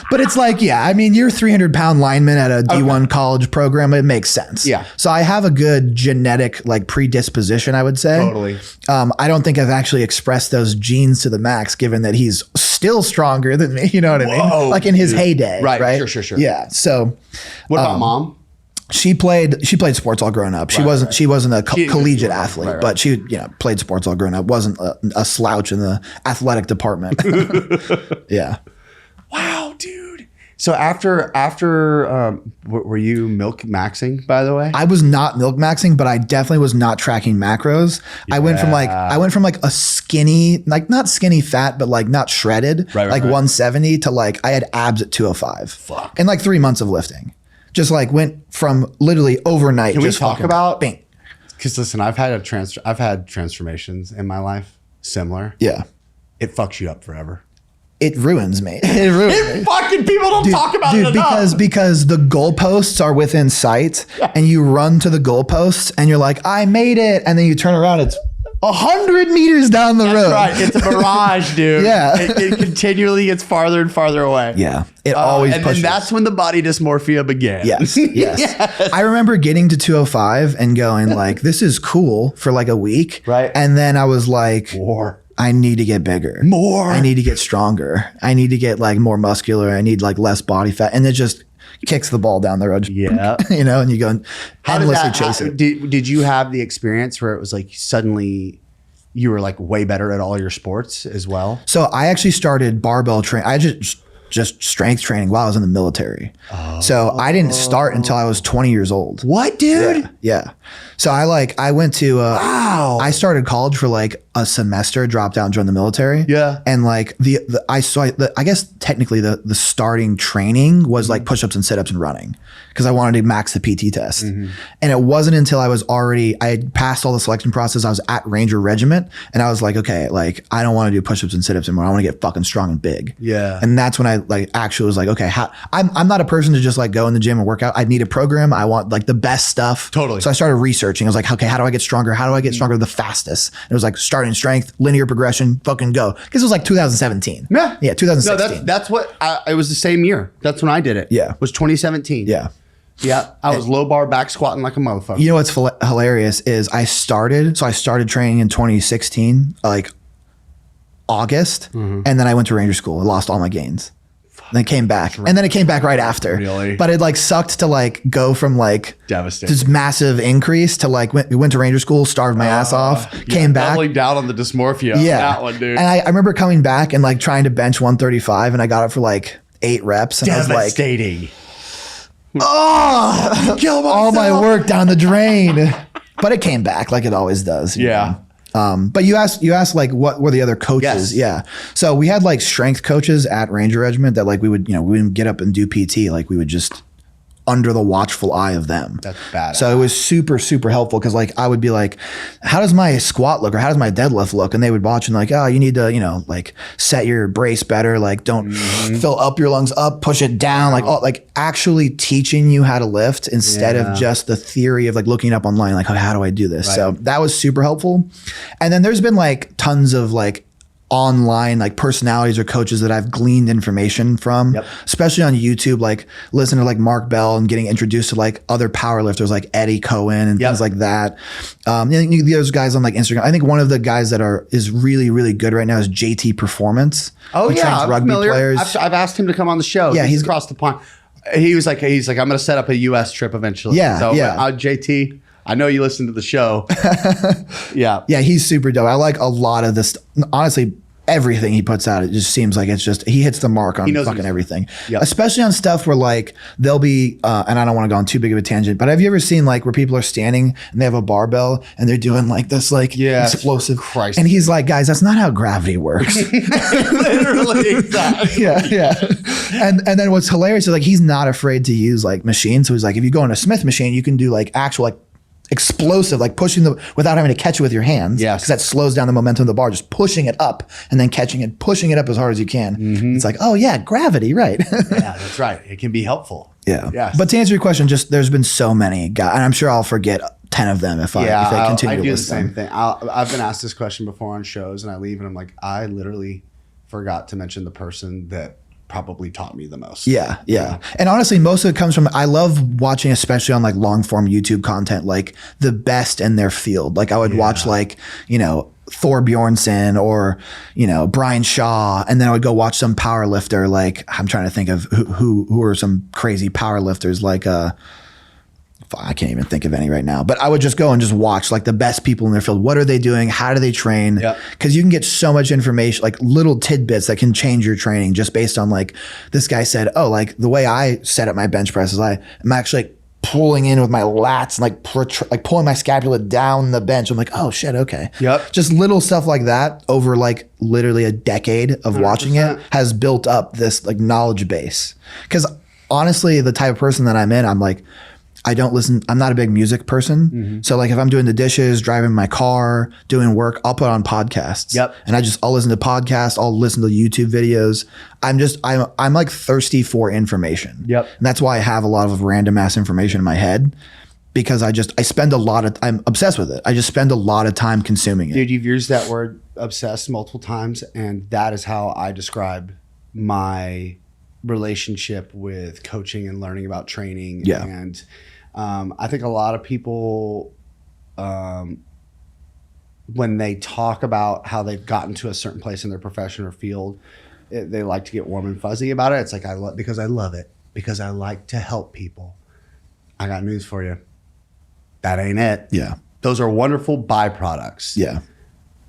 Speaker 2: But it's like, I mean, you're 300 pound lineman at a D1 college program. It makes sense.
Speaker 1: Yeah.
Speaker 2: So I have a good genetic like predisposition, I would say.
Speaker 1: Totally.
Speaker 2: I don't think I've actually expressed those genes to the max, given that he's still stronger than me. You know what I mean? Like in his heyday. Right.
Speaker 1: Sure.
Speaker 2: Yeah. So
Speaker 1: what about mom?
Speaker 2: She played sports all growing up. She wasn't a collegiate athlete, but she played sports all growing up. Wasn't a slouch in the athletic department. Yeah.
Speaker 1: Wow, dude. So after were you milk maxing, by the way?
Speaker 2: I was not milk maxing, but I definitely was not tracking macros. I went from like a skinny, like not skinny fat, but like not shredded, like 170 to like I had abs at 205.
Speaker 1: Fuck.
Speaker 2: In like 3 months of lifting. Just like went from literally overnight.
Speaker 1: Can we
Speaker 2: just
Speaker 1: talk about?
Speaker 2: Bing.
Speaker 1: Because listen, I've had transformations in my life similar.
Speaker 2: Yeah.
Speaker 1: It fucks you up forever.
Speaker 2: it ruins me. It ruins me.
Speaker 1: Fucking people don't talk about it enough.
Speaker 2: Because the goalposts are within sight, and you run to the goalposts, and you're like, I made it, and then you turn around, it's 100 meters down the road.
Speaker 1: Right, it's a mirage, dude.
Speaker 2: Yeah.
Speaker 1: It continually gets farther and farther away.
Speaker 2: Yeah, it always pushes.
Speaker 1: And that's when the body dysmorphia began.
Speaker 2: Yes, yes. I remember getting to 205 and going like, this is cool for like a week.
Speaker 1: Right.
Speaker 2: And then I was like,
Speaker 1: More.
Speaker 2: I need to get bigger.
Speaker 1: More.
Speaker 2: I need to get stronger. I need to get like more muscular. I need like less body fat. And it just kicks the ball down the road.
Speaker 1: Yeah.
Speaker 2: You know, and you go and endlessly chase it.
Speaker 1: Did you have the experience where it was like suddenly you were like way better at all your sports as well?
Speaker 2: So I actually started barbell training. I just strength training while I was in the military. So I didn't start until I was 20 years old.
Speaker 1: What, dude?
Speaker 2: Yeah. So I went to, I started college for like a semester, dropped out and joined the military.
Speaker 1: Yeah.
Speaker 2: And like I guess technically the starting training was like push-ups and sit-ups and running because I wanted to max the PT test. And it wasn't until I had passed all the selection process. I was at Ranger Regiment and I was like, okay, like I don't want to do push-ups and sit-ups anymore. I want to get fucking strong and big.
Speaker 1: Yeah.
Speaker 2: And that's when I like actually was like, okay, I'm not a person to just like go in the gym and work out. I need a program. I want like the best stuff.
Speaker 1: Totally.
Speaker 2: So I started researching. I was like, okay, how do I get stronger? How do I get stronger the fastest? And it was like starting strength, linear progression, fucking go. Because it was like 2017.
Speaker 1: Yeah.
Speaker 2: Yeah, 2016.
Speaker 1: No, that's what, it was the same year. That's when I did it.
Speaker 2: Yeah.
Speaker 1: It was 2017.
Speaker 2: Yeah.
Speaker 1: Yeah. I was low bar back squatting like a motherfucker.
Speaker 2: You know what's hilarious is I started training in 2016, like August, and then I went to Ranger School and lost all my gains. And then came back. And then it came back right after.
Speaker 1: Really?
Speaker 2: But it like sucked to like go from like
Speaker 1: Devastating.
Speaker 2: this massive increase to like we went to Ranger School, starved my ass off, came back.
Speaker 1: Doubling down on the dysmorphia.
Speaker 2: Yeah.
Speaker 1: That one, dude.
Speaker 2: And I remember coming back and like trying to bench 135 and I got it for like 8 reps. And I was like,
Speaker 1: Devastating.
Speaker 2: oh,
Speaker 1: Kill myself.
Speaker 2: all my work down the drain. But it came back like it always does. you
Speaker 1: Yeah.
Speaker 2: know? But you asked like what were the other coaches?
Speaker 1: Yes.
Speaker 2: Yeah. So we had like strength coaches at Ranger Regiment that like we wouldn't get up and do PT. Like we would just under the watchful eye of them.
Speaker 1: That's badass.
Speaker 2: So it was super, super helpful because like I would be like, how does my squat look or how does my deadlift look? And they would watch and like, oh, you need to, like set your brace better. Like don't fill up your lungs up, push it down. Like actually teaching you how to lift instead of just the theory of like looking up online, like, how do I do this? Right. So that was super helpful. And then there's been like tons of like online like personalities or coaches that I've gleaned information from, especially on YouTube, like listening to like Mark Bell and getting introduced to like other powerlifters like Eddie Cohen and things like that. Those guys on like Instagram. I think one of the guys that is really, really good right now is JT Performance.
Speaker 1: Oh,
Speaker 2: he trains rugby players.
Speaker 1: I've asked him to come on the show.
Speaker 2: Yeah,
Speaker 1: he's across the pond. He's like, I'm going to set up a US trip eventually.
Speaker 2: Yeah,
Speaker 1: so,
Speaker 2: yeah.
Speaker 1: JT, I know you listen to the show. Yeah.
Speaker 2: Yeah, he's super dope. I like a lot of this. Honestly, everything he puts out, it just seems like he hits the mark on fucking everything. Yep. Especially on stuff where like there'll be, and I don't want to go on too big of a tangent, but have you ever seen like where people are standing and they have a barbell and they're doing like this like explosive,
Speaker 1: Christ.
Speaker 2: And he's like, guys, that's not how gravity works.
Speaker 1: Literally, exactly.
Speaker 2: Yeah. And then what's hilarious is like he's not afraid to use like machines. So he's like, if you go on a Smith machine, you can do like actual like explosive, like pushing without having to catch it with your hands.
Speaker 1: Yes.
Speaker 2: Because that slows down the momentum of the bar, just pushing it up and then catching it, pushing it up as hard as you can. It's like, oh yeah, gravity, right?
Speaker 1: Yeah, that's right. It can be helpful.
Speaker 2: Yeah.
Speaker 1: Yes.
Speaker 2: But to answer your question, just there's been so many guys, and I'm sure I'll forget 10 of them if I continue to
Speaker 1: do the
Speaker 2: list
Speaker 1: same
Speaker 2: them.
Speaker 1: thing. I've been asked this question before on shows and I leave and I'm like, I literally forgot to mention the person that probably taught me the most.
Speaker 2: Yeah. And honestly, most of it comes from, I love watching, especially on like long form YouTube content, like the best in their field. Like I would watch like, Thor Bjornsson or, Brian Shaw. And then I would go watch some power lifter. Like I'm trying to think of who are some crazy power lifters. Like, I can't even think of any right now, but I would just go and just watch like the best people in their field. What are they doing? How do they train? Because you can get so much information, like little tidbits that can change your training just based on like this guy said, oh, like the way I set up my bench press is I'm actually like pulling in with my lats and like pulling my scapula down the bench. I'm like, oh shit, okay. Just little stuff like that over like literally a decade of 100%. Watching it has built up this like knowledge base. Because honestly, the type of person that I'm in, I'm like, I don't listen. I'm not a big music person. So like if I'm doing the dishes, driving my car, doing work, I'll put on podcasts.
Speaker 1: Yep.
Speaker 2: And I'll listen to podcasts. I'll listen to YouTube videos. I'm like thirsty for information.
Speaker 1: Yep.
Speaker 2: And that's why I have a lot of random ass information in my head, because I'm obsessed with it. I just spend a lot of time consuming it.
Speaker 1: Dude, you've used that word obsessed multiple times, and that is how I describe my relationship with coaching and learning about training.
Speaker 2: Yeah.
Speaker 1: And I think a lot of people, when they talk about how they've gotten to a certain place in their profession or field, they like to get warm and fuzzy about it. It's like, because I love it, because I like to help people. I got news for you. That ain't it.
Speaker 2: Yeah.
Speaker 1: Those are wonderful byproducts.
Speaker 2: Yeah.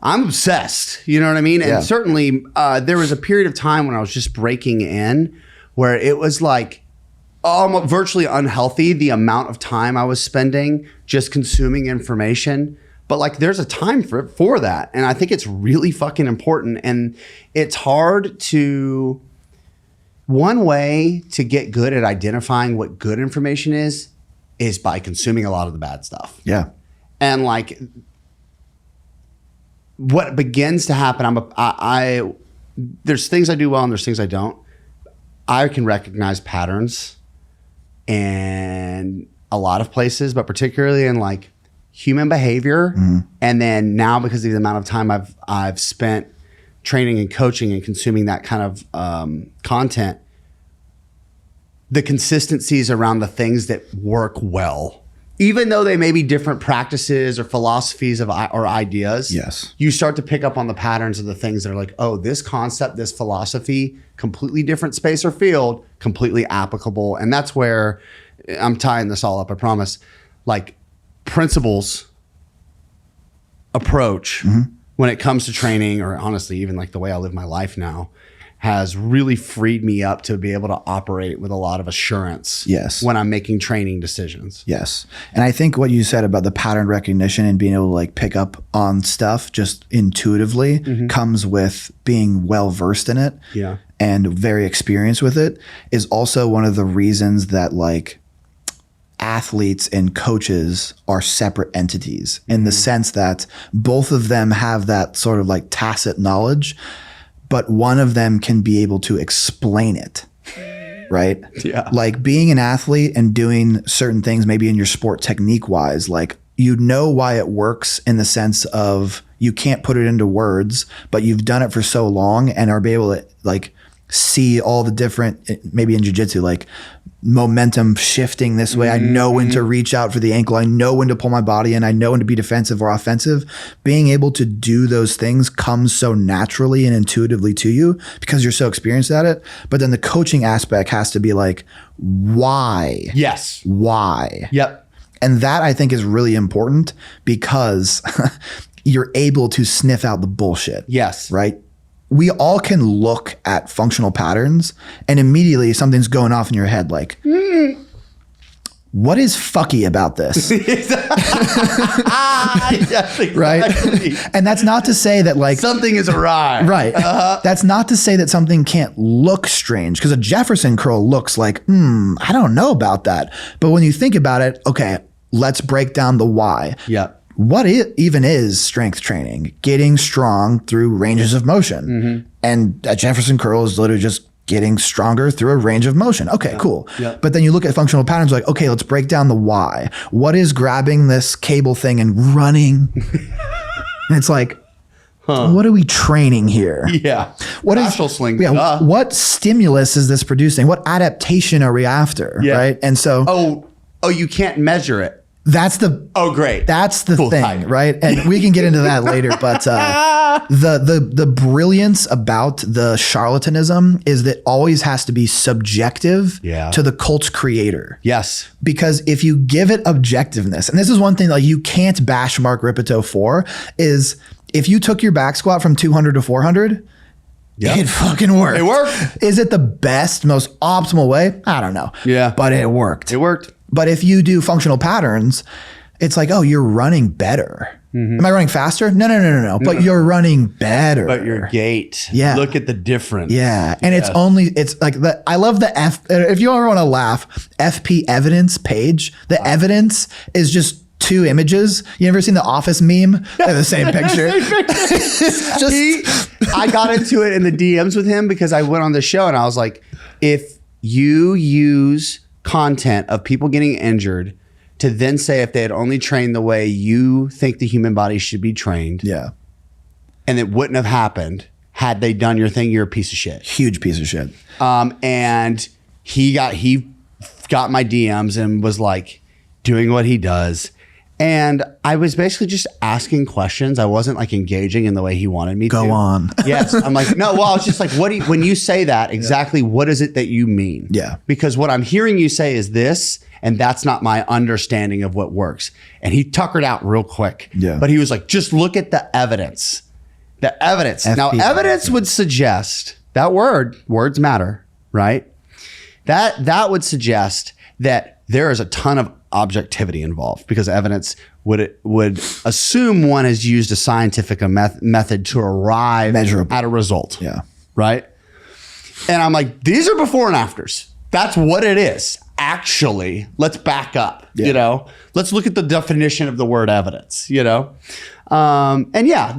Speaker 1: I'm obsessed. You know what I mean? And certainly there was a period of time when I was just breaking in where it was like virtually unhealthy, the amount of time I was spending just consuming information. But like there's a time for that. And I think it's really fucking important. And it's hard to, one way to get good at identifying what good information is by consuming a lot of the bad stuff.
Speaker 2: Yeah.
Speaker 1: And like what begins to happen, there's things I do well and there's things I don't. I can recognize patterns in a lot of places, but particularly in like human behavior. And then now, because of the amount of time I've spent training and coaching and consuming that kind of content, the consistencies around the things that work well, even though they may be different practices or philosophies or ideas,
Speaker 2: Yes.
Speaker 1: you start to pick up on the patterns of the things that are like, oh, this concept, this philosophy, completely different space or field, completely applicable. And that's where I'm tying this all up, I promise. Like principles, approach when it comes to training, or honestly, even like the way I live my life now, has really freed me up to be able to operate with a lot of assurance.
Speaker 2: Yes.
Speaker 1: When I'm making training decisions.
Speaker 2: Yes. And I think what you said about the pattern recognition and being able to like pick up on stuff just intuitively comes with being well versed in it.
Speaker 1: Yeah.
Speaker 2: And very experienced with it, is also one of the reasons that like athletes and coaches are separate entities, in the sense that both of them have that sort of like tacit knowledge, but one of them can be able to explain it, right?
Speaker 1: Yeah.
Speaker 2: Like being an athlete and doing certain things, maybe in your sport technique wise, like you know why it works, in the sense of you can't put it into words, but you've done it for so long and are able to like see all the different, maybe in jiu-jitsu, like momentum shifting this way. I know when to reach out for the ankle. I know when to pull my body in. I know when to be defensive or offensive. Being able to do those things comes so naturally and intuitively to you because you're so experienced at it. But then the coaching aspect has to be like, why?
Speaker 1: Yes.
Speaker 2: Why?
Speaker 1: Yep.
Speaker 2: And that I think is really important, because you're able to sniff out the bullshit.
Speaker 1: Yes.
Speaker 2: Right? We all can look at functional patterns and immediately something's going off in your head like, what is fucky about this?
Speaker 1: Yes, exactly.
Speaker 2: Right? And that's not to say that like
Speaker 1: something is awry.
Speaker 2: Right. That's not to say that something can't look strange, because a Jefferson curl looks like, I don't know about that. But when you think about it, okay, let's break down the why.
Speaker 1: Yeah.
Speaker 2: What even is strength training? Getting strong through ranges of motion. And a Jefferson curl is literally just getting stronger through a range of motion. Okay, cool.
Speaker 1: Yeah.
Speaker 2: But then you look at functional patterns like, okay, let's break down the why. What is grabbing this cable thing and running? And it's like, what are we training here?
Speaker 1: Yeah.
Speaker 2: What
Speaker 1: Fascial sling.
Speaker 2: Yeah, what stimulus is this producing? What adaptation are we after?
Speaker 1: Yeah.
Speaker 2: Right. And so
Speaker 1: Oh, you can't measure it.
Speaker 2: that's the
Speaker 1: Great.
Speaker 2: That's the
Speaker 1: Cool,
Speaker 2: thing,
Speaker 1: tight.
Speaker 2: right? And we can get into that later. But the brilliance about the charlatanism is that always has to be subjective to the cult's creator.
Speaker 1: Yes.
Speaker 2: Because if you give it objectiveness, and this is one thing like you can't bash Mark Ripito for, is if you took your back squat from 200 to 400, it fucking worked.
Speaker 1: It worked.
Speaker 2: Is it the best, most optimal way? I don't know.
Speaker 1: Yeah.
Speaker 2: But it worked.
Speaker 1: It worked.
Speaker 2: But if you do functional patterns, it's like, oh, you're running better. Am I running faster? No. But you're running better.
Speaker 1: But your gait.
Speaker 2: Yeah.
Speaker 1: Look at the difference.
Speaker 2: Yeah. And it's like I love the if you ever want to laugh, FP evidence page, the evidence is just 2 images. You ever seen the Office meme? They're the same picture.
Speaker 1: I got into it in the DMs with him because I went on the show and I was like, if you use content of people getting injured to then say if they had only trained the way you think the human body should be trained,
Speaker 2: yeah,
Speaker 1: and it wouldn't have happened had they done your thing, you're a piece of shit.
Speaker 2: Huge piece of shit.
Speaker 1: And he got my DMs and was like doing what he does. And I was basically just asking questions. I wasn't like engaging in the way he wanted me to.
Speaker 2: Go on.
Speaker 1: Yes. I'm like, no, well, I was just like, when you say that, exactly what is it that you mean?
Speaker 2: Yeah.
Speaker 1: Because what I'm hearing you say is this, and that's not my understanding of what works. And he tuckered out real quick.
Speaker 2: Yeah.
Speaker 1: But he was like, just look at the evidence. The evidence.
Speaker 2: FP.
Speaker 1: Now, evidence would suggest that words matter, right? That would suggest that there is a ton of objectivity involved because evidence would assume one has used a scientific method to arrive at a result.
Speaker 2: Yeah.
Speaker 1: Right. And I'm like, these are before and afters. That's what it is. Actually, let's back up, let's look at the definition of the word evidence, and yeah,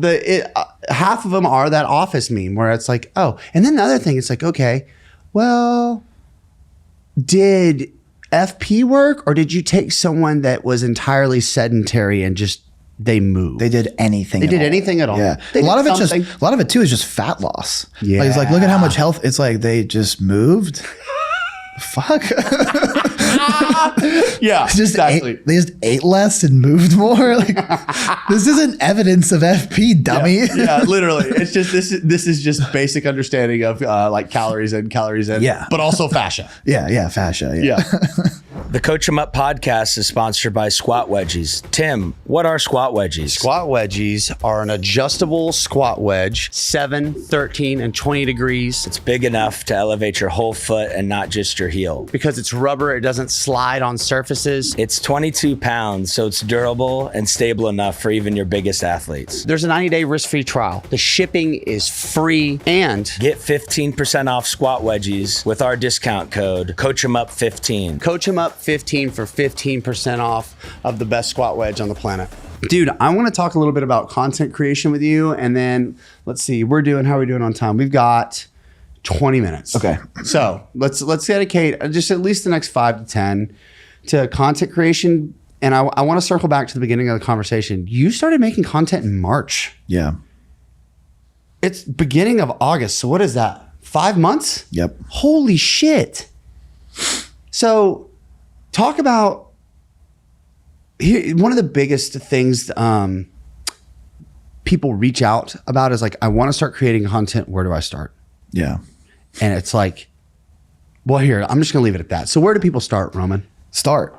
Speaker 1: half of them are that Office meme where it's like, oh, and then the other thing, it's like, okay, well, did FP work or did you take someone that was entirely sedentary and just they moved?
Speaker 2: They did anything.
Speaker 1: They did anything at all.
Speaker 2: Yeah.
Speaker 1: A lot
Speaker 2: of it too is just fat loss.
Speaker 1: Yeah.
Speaker 2: Like, it's like, look at how much health. It's like they just moved. Fuck.
Speaker 1: Yeah. Exactly.
Speaker 2: They just ate less and moved more. Like, this isn't evidence of FP, dummy.
Speaker 1: Yeah, literally. It's just this is just basic understanding of like calories in,
Speaker 2: Yeah.
Speaker 1: but also fascia.
Speaker 2: Yeah, fascia. Yeah.
Speaker 3: The Coach 'em Up podcast is sponsored by Squat Wedgies. Tim, what are squat wedgies?
Speaker 1: Squat wedgies are an adjustable squat wedge, 7, 13, and 20 degrees.
Speaker 3: It's big enough to elevate your whole foot and not just your heel.
Speaker 1: Because it's rubber, it doesn't slide on surfaces.
Speaker 3: It's 22 pounds, so it's durable and stable enough for even your biggest athletes.
Speaker 1: There's a 90-day risk-free trial. The shipping is free and
Speaker 3: get 15% off squat wedgies with our discount code CoachEmUp15.
Speaker 1: Coach 'em Up 15 for 15% off of the best squat wedge on the planet. Dude, I want to talk a little bit about content creation with you, and then let's see, how are we doing on time? We've got 20 minutes.
Speaker 2: Okay.
Speaker 1: So let's dedicate just at least the next 5 to 10 to content creation. And I want to circle back to the beginning of the conversation. You started making content in March.
Speaker 2: Yeah.
Speaker 1: It's beginning of August. So what is that? 5 months?
Speaker 2: Yep.
Speaker 1: Holy shit. So talk about one of the biggest things people reach out about is like, I want to start creating content. Where do I start?
Speaker 2: Yeah.
Speaker 1: And it's like, well, here, I'm just going to leave it at that. So where do people start, Roman?
Speaker 2: Start.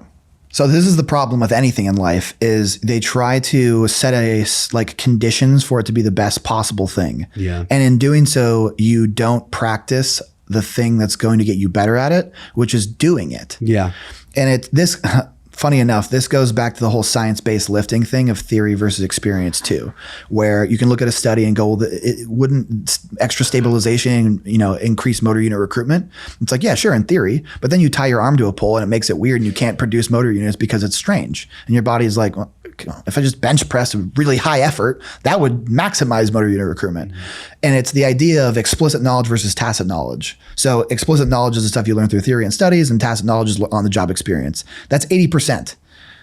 Speaker 2: So this is the problem with anything in life is they try to set conditions for it to be the best possible thing.
Speaker 1: Yeah.
Speaker 2: And in doing so, you don't practice the thing that's going to get you better at it, which is doing it.
Speaker 1: Yeah.
Speaker 2: And funny enough, this goes back to the whole science-based lifting thing of theory versus experience too, where you can look at a study and go, it wouldn't extra stabilization, increase motor unit recruitment. It's like, yeah, sure, in theory, but then you tie your arm to a pole and it makes it weird and you can't produce motor units because it's strange. And your body's like, well, if I just bench press a really high effort, that would maximize motor unit recruitment. And it's the idea of explicit knowledge versus tacit knowledge. So explicit knowledge is the stuff you learn through theory and studies, and tacit knowledge is on the job experience. That's 80%.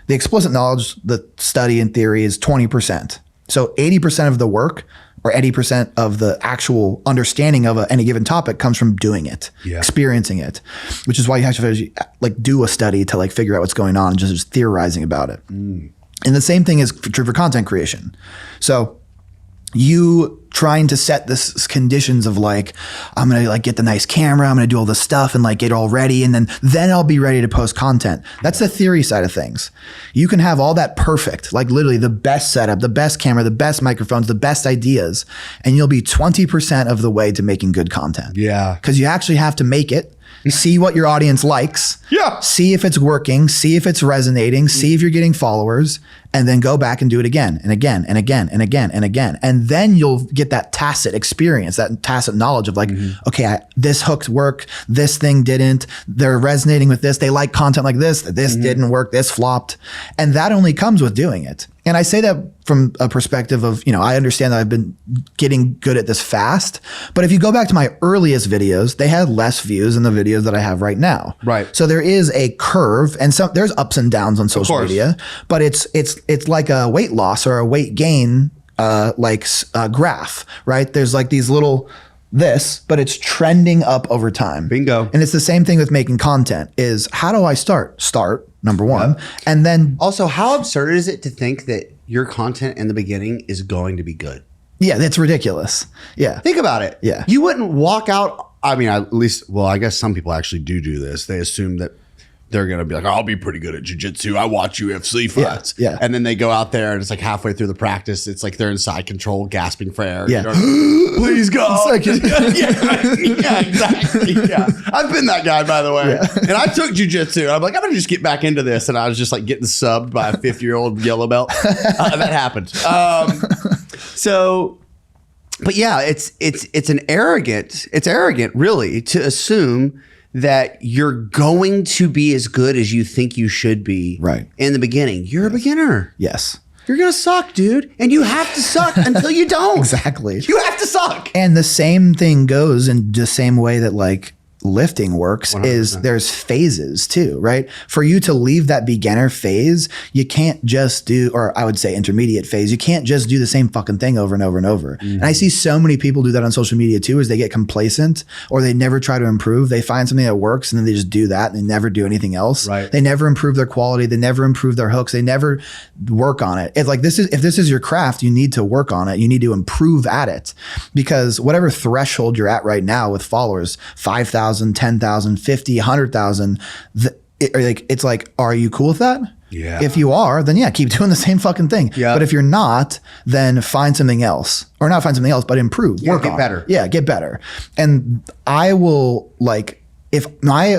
Speaker 2: The explicit knowledge, the study and theory is 20%. So 80% of the work or 80% of the actual understanding of any given topic comes from doing it, experiencing it, which is why you have to do a study to figure out what's going on, just theorizing about it. And the same thing is true for content creation. So you trying to set this conditions of I'm going to get the nice camera, I'm going to do all this stuff and get all ready. And then I'll be ready to post content. That's the theory side of things. You can have all that perfect, literally the best setup, the best camera, the best microphones, the best ideas, and you'll be 20% of the way to making good content.
Speaker 1: Yeah.
Speaker 2: Because you actually have to make it. See what your audience likes.
Speaker 1: Yeah.
Speaker 2: See if it's working. See if it's resonating. See if you're getting followers. And then go back and do it again and again and again and again and again. And then you'll get that tacit experience, that tacit knowledge of like, okay, this hooked worked. This thing didn't. They're resonating with this. They like content like this. This didn't work. This flopped. And that only comes with doing it. And I say that from a perspective of, I understand that I've been getting good at this fast. But if you go back to my earliest videos, they had less views than the videos that I have right now.
Speaker 1: Right.
Speaker 2: So there is a curve, and there's ups and downs on social media, but it's like a weight loss or a weight gain graph, right? There's like these little but it's trending up over time.
Speaker 1: Bingo.
Speaker 2: And it's the same thing with making content is how do I start? Start, number one. And then
Speaker 1: Also, how absurd is it to think that your content in the beginning is going to be good?
Speaker 2: yeah, that's ridiculous. Yeah.
Speaker 1: Think about it.
Speaker 2: Yeah.
Speaker 1: You wouldn't walk out. I mean, at least, well, I guess some people actually do this. They assume that they're going to be like, I'll be pretty good at jiu-jitsu. I watch UFC fights.
Speaker 2: Yeah.
Speaker 1: And then they go out there and it's like halfway through the practice, it's like they're in side control, gasping for air.
Speaker 2: Yeah.
Speaker 1: Please go.
Speaker 2: Second.
Speaker 1: yeah, exactly. Yeah. I've been that guy, by the way.
Speaker 2: Yeah.
Speaker 1: And I took jiu-jitsu. I'm like, I'm going to just get back into this. And I was just like getting subbed by a 50-year-old yellow belt. That happened. But yeah, it's arrogant really to assume that you're going to be as good as you think you should be
Speaker 2: Right.
Speaker 1: in the beginning. You're a beginner.
Speaker 2: Yes.
Speaker 1: You're going to suck, dude. And you have to suck until you don't.
Speaker 2: Exactly.
Speaker 1: You have to suck.
Speaker 2: And the same thing goes in the same way that like lifting works
Speaker 1: 100%.
Speaker 2: Is there's phases too, right? For you to leave that beginner phase, you can't just do, or I would say intermediate phase, you can't just do the same fucking thing over and over and over. And I see so many people do that on social media too, is they get complacent or they never try to improve. They find something that works and then they just do that and they never do anything else.
Speaker 1: Right.
Speaker 2: They never improve their quality. They never improve their hooks. They never work on it. It's like if this is your craft, you need to work on it. You need to improve at it because whatever threshold you're at right now with followers, 5,000, 10,000, 50, 100,000, it's like, are you cool with that?
Speaker 1: Yeah.
Speaker 2: If you are, then yeah, keep doing the same fucking thing.
Speaker 1: Yeah.
Speaker 2: But if you're not, then find something else or not find something else, but improve,
Speaker 1: Yeah,
Speaker 2: work
Speaker 1: get
Speaker 2: on
Speaker 1: better.
Speaker 2: it. Yeah, get better. And I will if my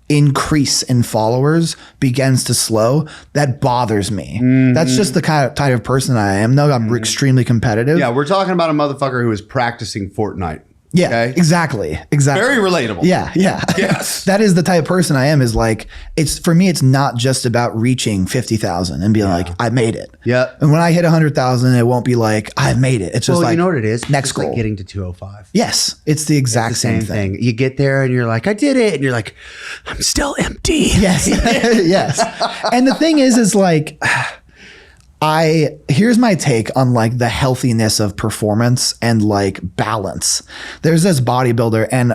Speaker 2: increase in followers begins to slow, that bothers me. That's just the type of person I am. No, I'm extremely competitive.
Speaker 1: Yeah, we're talking about a motherfucker who is practicing Fortnite.
Speaker 2: Yeah,
Speaker 1: Okay?
Speaker 2: exactly.
Speaker 1: Very relatable.
Speaker 2: Yeah.
Speaker 1: Yes.
Speaker 2: That is the type of person I am is like, for me, it's not just about reaching 50,000 and being like, I made it.
Speaker 1: Yeah.
Speaker 2: And when I hit 100,000, it won't be like, I've made it. It's just like,
Speaker 1: you know what it is?
Speaker 2: Next
Speaker 1: It's like
Speaker 2: goal.
Speaker 1: getting to 205.
Speaker 2: Yes. It's the exact
Speaker 1: The same
Speaker 2: thing.
Speaker 1: thing. You get there and you're like, I did it. And you're like, I'm still empty.
Speaker 2: Yes. Yes. And the thing is like, here's my take on like the healthiness of performance and like balance. There's this bodybuilder and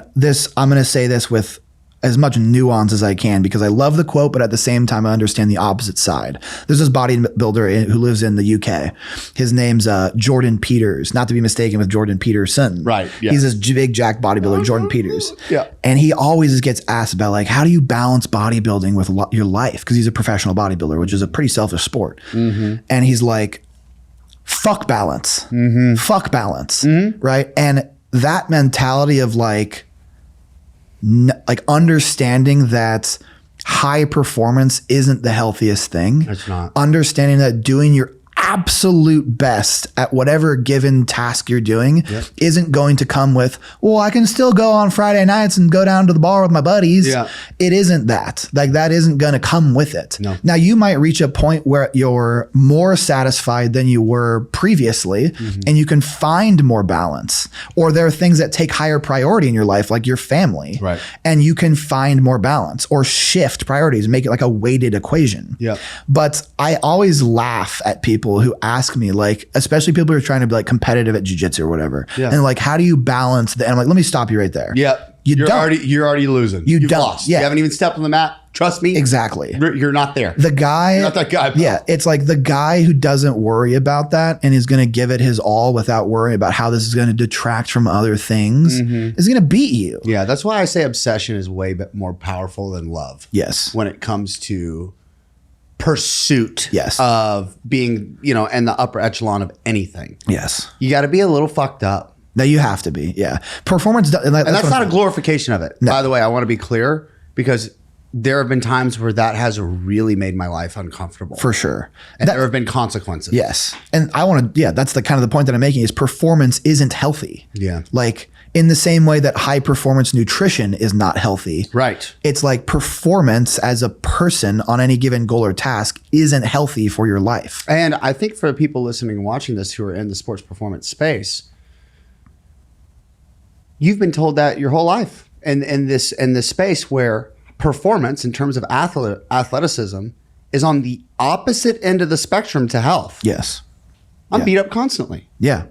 Speaker 2: I'm going to say this with as much nuance as I can because I love the quote, but at the same time, I understand the opposite side. There's this bodybuilder who lives in the UK. His name's Jordan Peters, not to be mistaken with Jordan Peterson.
Speaker 1: Right, yeah.
Speaker 2: He's this big jack bodybuilder, Jordan Peters.
Speaker 1: Yeah.
Speaker 2: And he always gets asked about like, how do you balance bodybuilding with your life? Because he's a professional bodybuilder, which is a pretty selfish sport. And he's like, fuck balance. Fuck balance. Right. And that mentality of like understanding that high performance isn't the healthiest thing.
Speaker 1: It's not.
Speaker 2: Understanding that doing your absolute best at whatever given task you're doing isn't going to come with, well, I can still go on Friday nights and go down to the bar with my buddies.
Speaker 1: Yeah.
Speaker 2: It isn't that. Like that isn't going to come with it.
Speaker 1: No.
Speaker 2: Now you might reach a point where you're more satisfied than you were previously and you can find more balance, or there are things that take higher priority in your life, like your family.
Speaker 1: Right.
Speaker 2: And you can find more balance or shift priorities and make it like a weighted equation.
Speaker 1: Yeah.
Speaker 2: But I always laugh at people who ask me, like, especially people who are trying to be like competitive at jiu-jitsu or whatever. Yeah. And like, how do you balance that? And I'm like, let me stop you right there.
Speaker 1: Yeah. You're already losing. You've
Speaker 2: don't.
Speaker 1: lost.
Speaker 2: Yeah.
Speaker 1: You haven't even stepped on the mat. Trust me.
Speaker 2: Exactly.
Speaker 1: You're not there.
Speaker 2: The guy.
Speaker 1: You're not that guy. Bro.
Speaker 2: Yeah. It's like the guy who doesn't worry about that and is going to give it his all without worrying about how this is going to detract from other things is going to beat you.
Speaker 1: Yeah. That's why I say obsession is way more powerful than love.
Speaker 2: Yes.
Speaker 1: When it comes to pursuit
Speaker 2: of
Speaker 1: being, in the upper echelon of anything.
Speaker 2: Yes.
Speaker 1: You got to be a little fucked up.
Speaker 2: No, you have to be. Yeah. Performance.
Speaker 1: And that's not a glorification of it. No. By the way, I want to be clear because there have been times where that has really made my life uncomfortable.
Speaker 2: For sure.
Speaker 1: And there have been consequences.
Speaker 2: Yes. And I want to, that's the kind of the point that I'm making is performance isn't healthy.
Speaker 1: Yeah.
Speaker 2: Like in the same way that high performance nutrition is not healthy.
Speaker 1: Right.
Speaker 2: It's like performance as a person on any given goal or task isn't healthy for your life.
Speaker 1: And I think for the people listening and watching this who are in the sports performance space, you've been told that your whole life. And in this space where performance in terms of athleticism is on the opposite end of the spectrum to health.
Speaker 2: Yes.
Speaker 1: I'm beat up constantly.
Speaker 2: Yeah.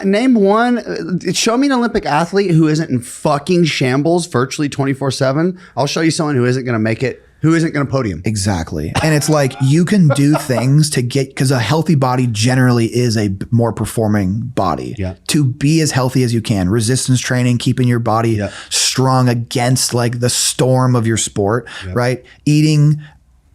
Speaker 1: Name one. Show me an Olympic athlete who isn't in fucking shambles virtually 24/7. I'll show you someone who isn't going to make it, who isn't going to podium.
Speaker 2: Exactly. And it's like you can do things to get, because a healthy body generally is a more performing body.
Speaker 1: Yeah.
Speaker 2: To be as healthy as you can. Resistance training, keeping your body strong against like the storm of your sport, right? Eating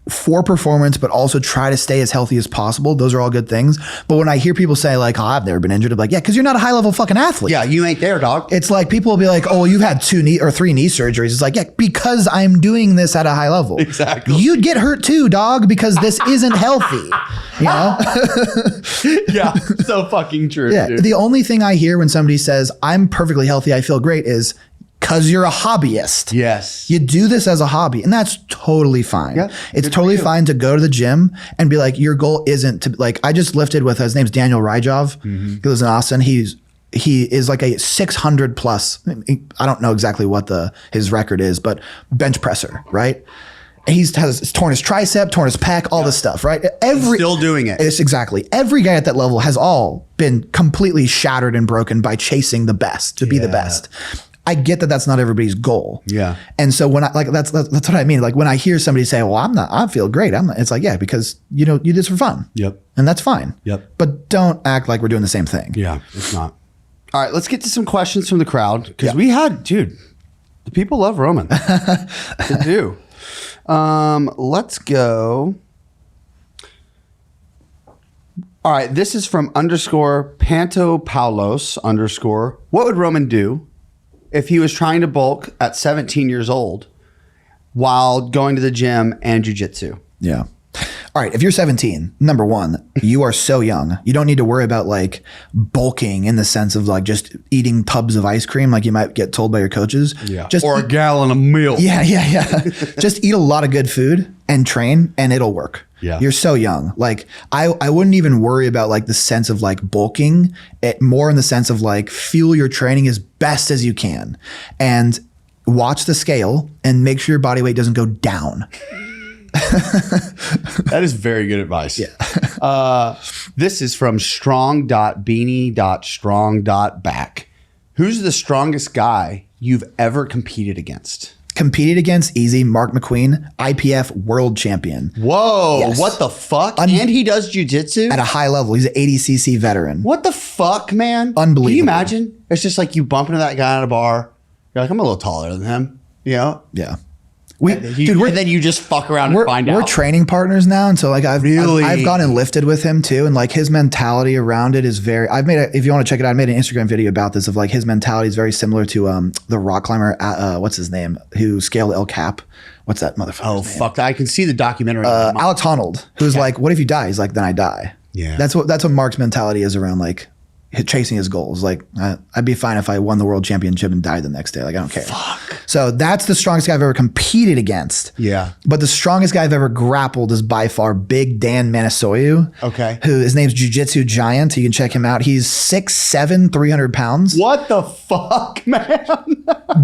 Speaker 2: for performance, but also try to stay as healthy as possible. Those are all good things. But when I hear people say like, oh, I've never been injured, I'm like, yeah, because you're not a high level fucking athlete.
Speaker 1: Yeah, you ain't there, dog.
Speaker 2: It's like people will be like, oh, well, you've had 2 knee or 3 knee surgeries. It's like, yeah, because I'm doing this at a high level.
Speaker 1: Exactly.
Speaker 2: You'd get hurt too, dog, because this isn't healthy. You know?
Speaker 1: Yeah, so fucking true.
Speaker 2: Yeah.
Speaker 1: Dude.
Speaker 2: The only thing I hear when somebody says, I'm perfectly healthy, I feel great, is because you're a hobbyist.
Speaker 1: Yes.
Speaker 2: You do this as a hobby, and that's totally fine.
Speaker 1: Yeah,
Speaker 2: it's totally fine to go to the gym and be like, your goal isn't to, like, I just lifted with, his name's Daniel Rajov. He lives in Austin. He is like a 600 plus, I don't know exactly what his record is, but bench presser, right? He's torn his tricep, torn his pec, all this stuff, right?
Speaker 1: Still doing it.
Speaker 2: It's exactly. Every guy at that level has all been completely shattered and broken by chasing the best, to be the best. I get that that's not everybody's goal. Yeah. And so when I like that's what I mean. Like when I hear somebody say, well, I feel great. it's like, yeah, because you do this for fun. Yep. And that's fine. Yep. But don't act like we're doing the same thing.
Speaker 1: Yeah, it's not. All right, let's get to some questions from the crowd. Because we had, the people love Roman. They do. Let's go. All right, this is from _Pantopaulos _. What would Roman do if he was trying to bulk at 17 years old while going to the gym and jiu-jitsu?
Speaker 2: Yeah. All right. If you're 17, number one, you are so young. You don't need to worry about like bulking in the sense of like just eating tubs of ice cream like you might get told by your coaches.
Speaker 1: Yeah. Or a gallon of milk.
Speaker 2: Yeah. Just eat a lot of good food and train and it'll work.
Speaker 1: Yeah.
Speaker 2: You're so young. Like I wouldn't even worry about like the sense of like bulking, more in the sense of like fuel your training as best as you can and watch the scale and make sure your body weight doesn't go down.
Speaker 1: That is very good advice. Yeah. This is from strong.beanie.strong.back. Who's the strongest guy you've ever competed against?
Speaker 2: Competed against, easy, Mark McQueen, IPF world champion.
Speaker 1: Whoa, yes. What the fuck? And he does jiu-jitsu?
Speaker 2: At a high level. He's an 80cc veteran.
Speaker 1: What the fuck, man?
Speaker 2: Unbelievable.
Speaker 1: Can you imagine? It's just like you bump into that guy at a bar. You're like, I'm a little taller than him. You know?
Speaker 2: Yeah.
Speaker 1: And then you just fuck around and find out.
Speaker 2: We're training partners now, and so like I've gone and lifted with him too, and like his mentality around it is very. If you want to check it out, I made an Instagram video about this of like his mentality is very similar to the rock climber. What's his name? Who scaled El Cap? What's that motherfucker?
Speaker 1: Oh fuck! I can see the documentary.
Speaker 2: Alex Honnold, who's like, what if you die? He's like, then I die.
Speaker 1: Yeah.
Speaker 2: That's what Mark's mentality is around like chasing his goals. Like I'd be fine if I won the world championship and died the next day. Like I don't care.
Speaker 1: Fuck.
Speaker 2: So that's the strongest guy I've ever competed against.
Speaker 1: Yeah.
Speaker 2: But the strongest guy I've ever grappled is by far Big Dan Manisoyu.
Speaker 1: Okay.
Speaker 2: Who his name's Jiu-Jitsu Giant. You can check him out. He's 6'7", 300 pounds.
Speaker 1: What the fuck, man?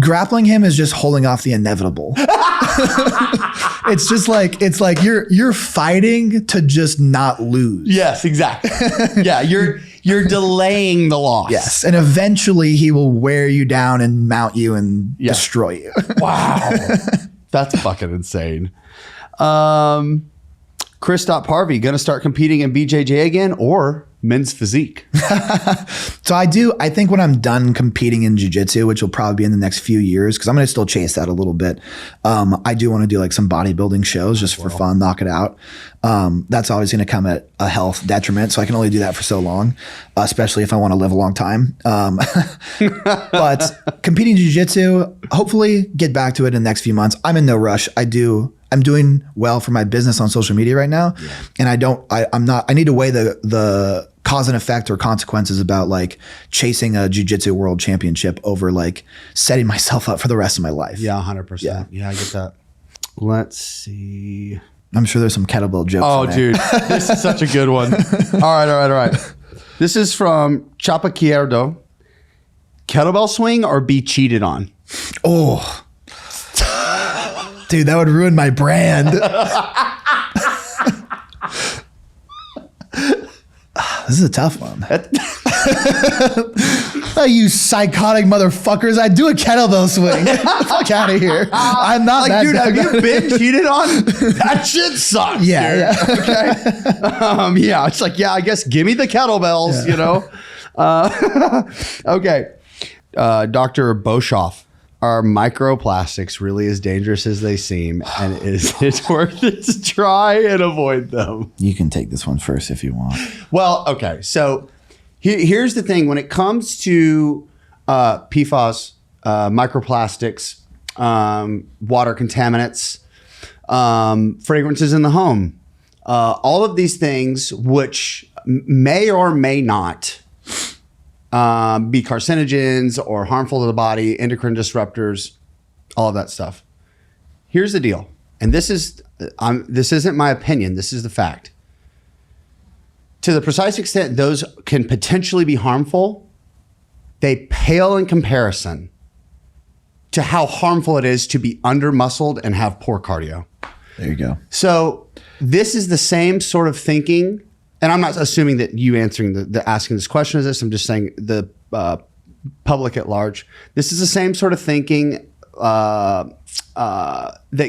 Speaker 2: Grappling him is just holding off the inevitable. It's like you're fighting to just not lose.
Speaker 1: Yes, exactly. Yeah, you're delaying the loss.
Speaker 2: Yes, and eventually he will wear you down and mount you and destroy you.
Speaker 1: Wow, that's fucking insane. Chris Parvey gonna start competing in BJJ again, or men's physique.
Speaker 2: So I think when I'm done competing in jiu-jitsu, which will probably be in the next few years, because I'm going to still chase that a little bit. I do want to do like some bodybuilding shows just for fun, knock it out. That's always going to come at a health detriment. So I can only do that for so long, especially if I want to live a long time. But competing jiu-jitsu, hopefully get back to it in the next few months. I'm in no rush. I'm doing well for my business on social media right now. Yeah. And I need to weigh the cause and effect or consequences about like chasing a jiu-jitsu world championship over like setting myself up for the rest of my life.
Speaker 1: Yeah, 100%. Yeah, I get that. Let's see.
Speaker 2: I'm sure there's some kettlebell jokes.
Speaker 1: Oh, dude, this is such a good one. All right. This is from Chapaquierdo. Kettlebell swing or be cheated on?
Speaker 2: Oh, dude, that would ruin my brand. This is a tough one. You psychotic motherfuckers. I do a kettlebell swing. Get the fuck out of here. I'm not like, that dude,
Speaker 1: have you been cheated on? That shit sucks.
Speaker 2: Yeah.
Speaker 1: Okay. Yeah. It's like, yeah, I guess give me the kettlebells, you know? Okay. Dr. Boshoff. Are microplastics really as dangerous as they seem? And is it worth it to try and avoid them?
Speaker 2: You can take this one first if you want.
Speaker 1: Well, okay. So here's the thing. When it comes to PFAS, microplastics, water contaminants, fragrances in the home, all of these things which may or may not be carcinogens or harmful to the body, endocrine disruptors, all of that stuff. Here's the deal. And this isn't my opinion. This is the fact. To the precise extent those can potentially be harmful, they pale in comparison to how harmful it is to be under-muscled and have poor cardio.
Speaker 2: There you go.
Speaker 1: So this is the same sort of thinking. And I'm not assuming that you answering the asking this question is this. I'm just saying the public at large. This is the same sort of thinking that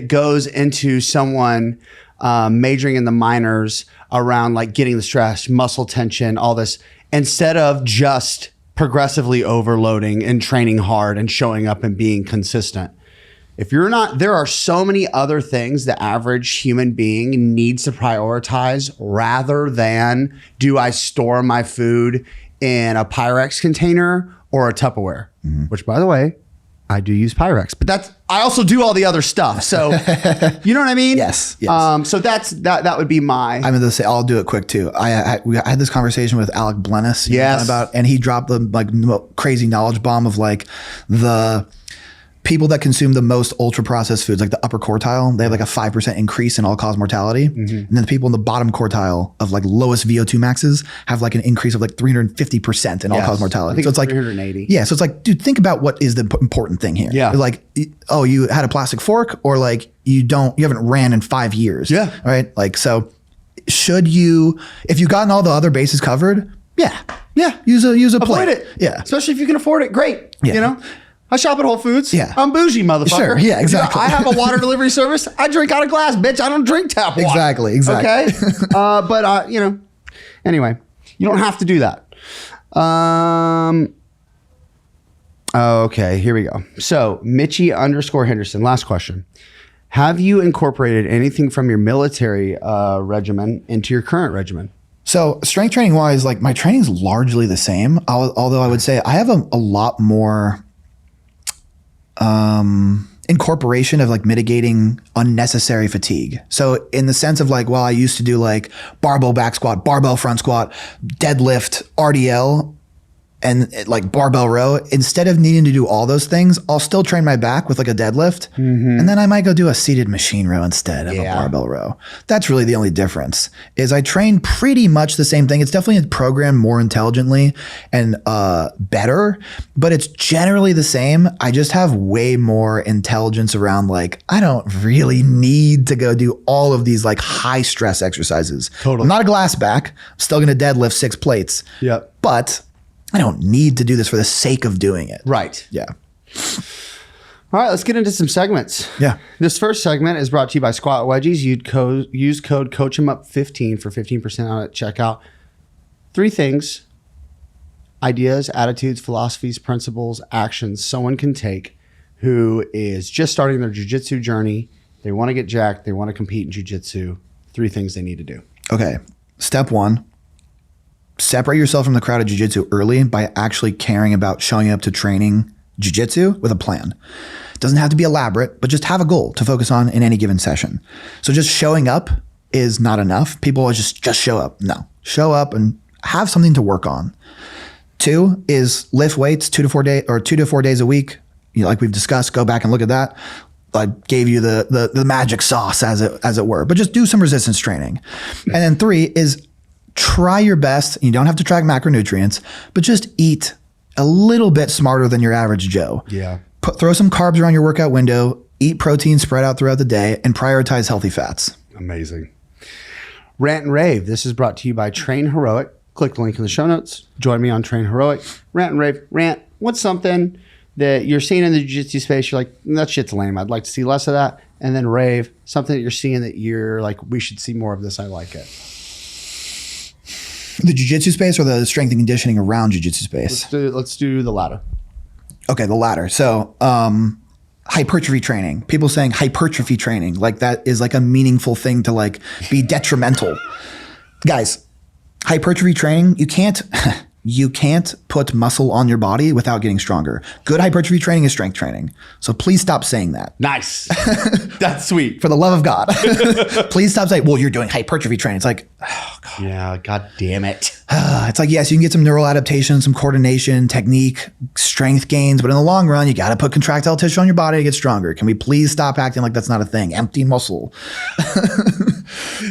Speaker 1: goes into someone majoring in the minors around like getting the stress, muscle tension, all this, instead of just progressively overloading and training hard and showing up and being consistent. If you're not, there are so many other things the average human being needs to prioritize rather than do I store my food in a Pyrex container or a Tupperware, which by the way, I do use Pyrex, but I also do all the other stuff. So you know what I mean?
Speaker 2: Yes.
Speaker 1: So that would be I'm
Speaker 2: going to say, I'll do it quick too. I had this conversation with Alec Blennis.
Speaker 1: Yes.
Speaker 2: And he dropped the like crazy knowledge bomb of like the people that consume the most ultra processed foods, like the upper quartile, they have like a 5% increase in all cause mortality. And then the people in the bottom quartile of like lowest VO2 maxes have like an increase of like 350% in all cause mortality.
Speaker 1: I think
Speaker 2: so it's like
Speaker 1: 380.
Speaker 2: Yeah. So it's like, dude, think about what is the important thing here.
Speaker 1: Yeah.
Speaker 2: Like, oh, you had a plastic fork, or like you haven't ran in 5 years.
Speaker 1: Yeah.
Speaker 2: Right. Like, so if you've gotten all the other bases covered, yeah. Use a
Speaker 1: Avoid
Speaker 2: plate.
Speaker 1: it.
Speaker 2: Yeah.
Speaker 1: Especially if you can afford it. Great.
Speaker 2: Yeah.
Speaker 1: You know? I shop at Whole Foods.
Speaker 2: Yeah.
Speaker 1: I'm bougie, motherfucker.
Speaker 2: Sure. Yeah, exactly.
Speaker 1: I have a water delivery service. I drink out of glass, bitch. I don't drink tap water.
Speaker 2: Exactly.
Speaker 1: Okay. But anyway, you don't have to do that. Okay, here we go. So Mitchie_Henderson, last question. Have you incorporated anything from your military regimen into your current regimen?
Speaker 2: So strength training wise, like my training is largely the same. Although I would say I have a lot more incorporation of like mitigating unnecessary fatigue. So in the sense of like, well, I used to do like barbell back squat, barbell front squat, deadlift, RDL, and like barbell row. Instead of needing to do all those things, I'll still train my back with like a deadlift. And then I might go do a seated machine row instead of a barbell row. That's really the only difference, is I train pretty much the same thing. It's definitely programmed more intelligently and better, but it's generally the same. I just have way more intelligence around like, I don't really need to go do all of these like high stress exercises.
Speaker 1: Totally.
Speaker 2: I'm not a glass back. I'm still going to deadlift 6 plates.
Speaker 1: Yep.
Speaker 2: But I don't need to do this for the sake of doing it.
Speaker 1: Right.
Speaker 2: Yeah.
Speaker 1: All right, let's get into some segments.
Speaker 2: Yeah.
Speaker 1: This first segment is brought to you by Squat Wedgies. Use code COACHEMUP15 for 15% out at checkout. 3 things, ideas, attitudes, philosophies, principles, actions someone can take who is just starting their jiu-jitsu journey. They want to get jacked. They want to compete in jiu-jitsu. 3 things they need to do.
Speaker 2: Okay. Step 1, separate yourself from the crowd of jiu-jitsu early by actually caring about showing up to training jiu-jitsu with a plan. It doesn't have to be elaborate, but just have a goal to focus on in any given session. So just showing up is not enough. People always just show up. No, show up and have something to work on. 2 is lift weights 2 to 4 days a week. You know, like we've discussed, go back and look at that. I gave you the magic sauce as it were, but just do some resistance training. And then 3 is try your best. You don't have to track macronutrients, but just eat a little bit smarter than your average Joe.
Speaker 1: Yeah.
Speaker 2: Throw some carbs around your workout window, eat protein spread out throughout the day, and prioritize healthy fats.
Speaker 1: Amazing. Rant and Rave. This is brought to you by Train Heroic. Click the link in the show notes. Join me on Train Heroic. Rant and Rave. Rant, what's something that you're seeing in the jiu-jitsu space? You're like, that shit's lame. I'd like to see less of that. And then Rave, something that you're seeing that you're like, we should see more of this. I like it.
Speaker 2: The jiu-jitsu space or the strength and conditioning around jiu-jitsu space?
Speaker 1: Let's do the latter.
Speaker 2: Okay, the latter. So hypertrophy training. People saying hypertrophy training, like that is like a meaningful thing to like be detrimental. Guys, hypertrophy training, you can't put muscle on your body without getting stronger. Good hypertrophy training is strength training. So please stop saying that.
Speaker 1: Nice. That's sweet.
Speaker 2: For the love of God. Please stop saying, well, you're doing hypertrophy training. It's like, oh God.
Speaker 1: Yeah, God damn it.
Speaker 2: It's like, yes, you can get some neural adaptation, some coordination, technique, strength gains, but in the long run, you got to put contractile tissue on your body to get stronger. Can we please stop acting like that's not a thing? Empty muscle.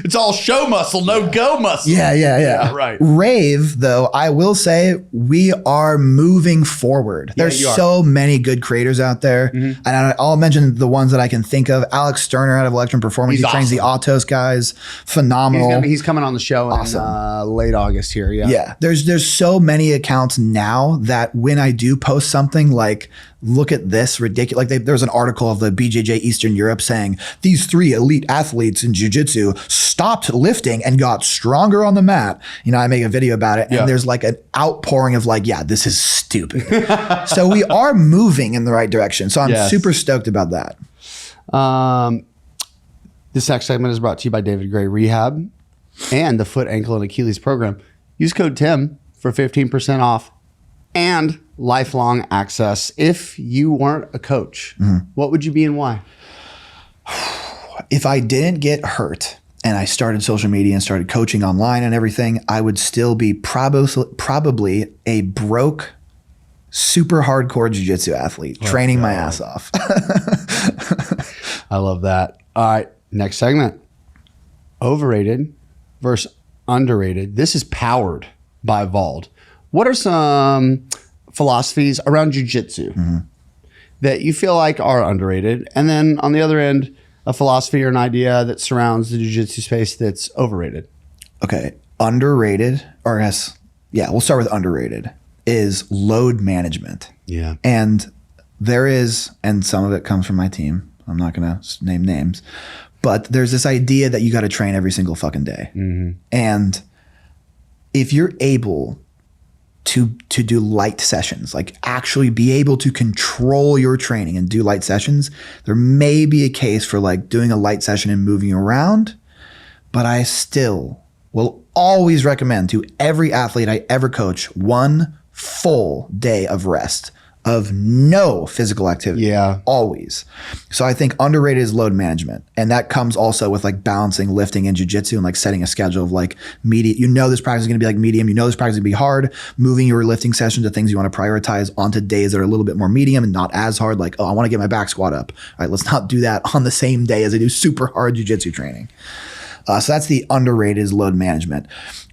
Speaker 1: It's all show muscle, no go muscle.
Speaker 2: Yeah.
Speaker 1: Right.
Speaker 2: Rave, though, I will say we are moving forward. There's so many good creators out there. Mm-hmm. And I'll mention the ones that I can think of. Alex Sterner out of Electron Performance. He trains the Autos guys. Phenomenal.
Speaker 1: He's coming on the show in late August here.
Speaker 2: Yeah. There's so many accounts now that when I do post something like, look at this ridiculous, like there's an article of the BJJ Eastern Europe saying these 3 elite athletes in jiu-jitsu stopped lifting and got stronger on the mat. You know, I make a video about it and there's like an outpouring of like, yeah, this is stupid. So we are moving in the right direction. So I'm super stoked about that.
Speaker 1: This next segment is brought to you by David Gray Rehab and the Foot, Ankle, and Achilles program. Use code TIM for 15% off and lifelong access. If you weren't a coach, what would you be and why?
Speaker 2: If I didn't get hurt and I started social media and started coaching online and everything, I would still be probably a broke, super hardcore jiu-jitsu athlete, training my ass off.
Speaker 1: I love that. All right, next segment. Overrated versus underrated. This is powered by Vald. What are some philosophies around jiu-jitsu that you feel like are underrated? And then on the other end, a philosophy or an idea that surrounds the jiu-jitsu space that's overrated.
Speaker 2: Okay. Underrated, or we'll start with underrated, is load management.
Speaker 1: Yeah.
Speaker 2: And there is, and some of it comes from my team. I'm not going to name names, but there's this idea that you got to train every single fucking day. Mm-hmm. And if you're able to do light sessions, like actually be able to control your training and do light sessions, there may be a case for like doing a light session and moving around, but I still will always recommend to every athlete I ever coach 1 full day of rest, of no physical activity.
Speaker 1: Yeah.
Speaker 2: Always. So I think underrated is load management. And that comes also with like balancing lifting and jiu-jitsu and like setting a schedule of like medium. You know this practice is going to be like medium. You know this practice is going to be hard. Moving your lifting session to things you want to prioritize onto days that are a little bit more medium and not as hard. Like, oh, I want to get my back squat up. All right, let's not do that on the same day as I do super hard jiu-jitsu training. So that's the underrated is load management.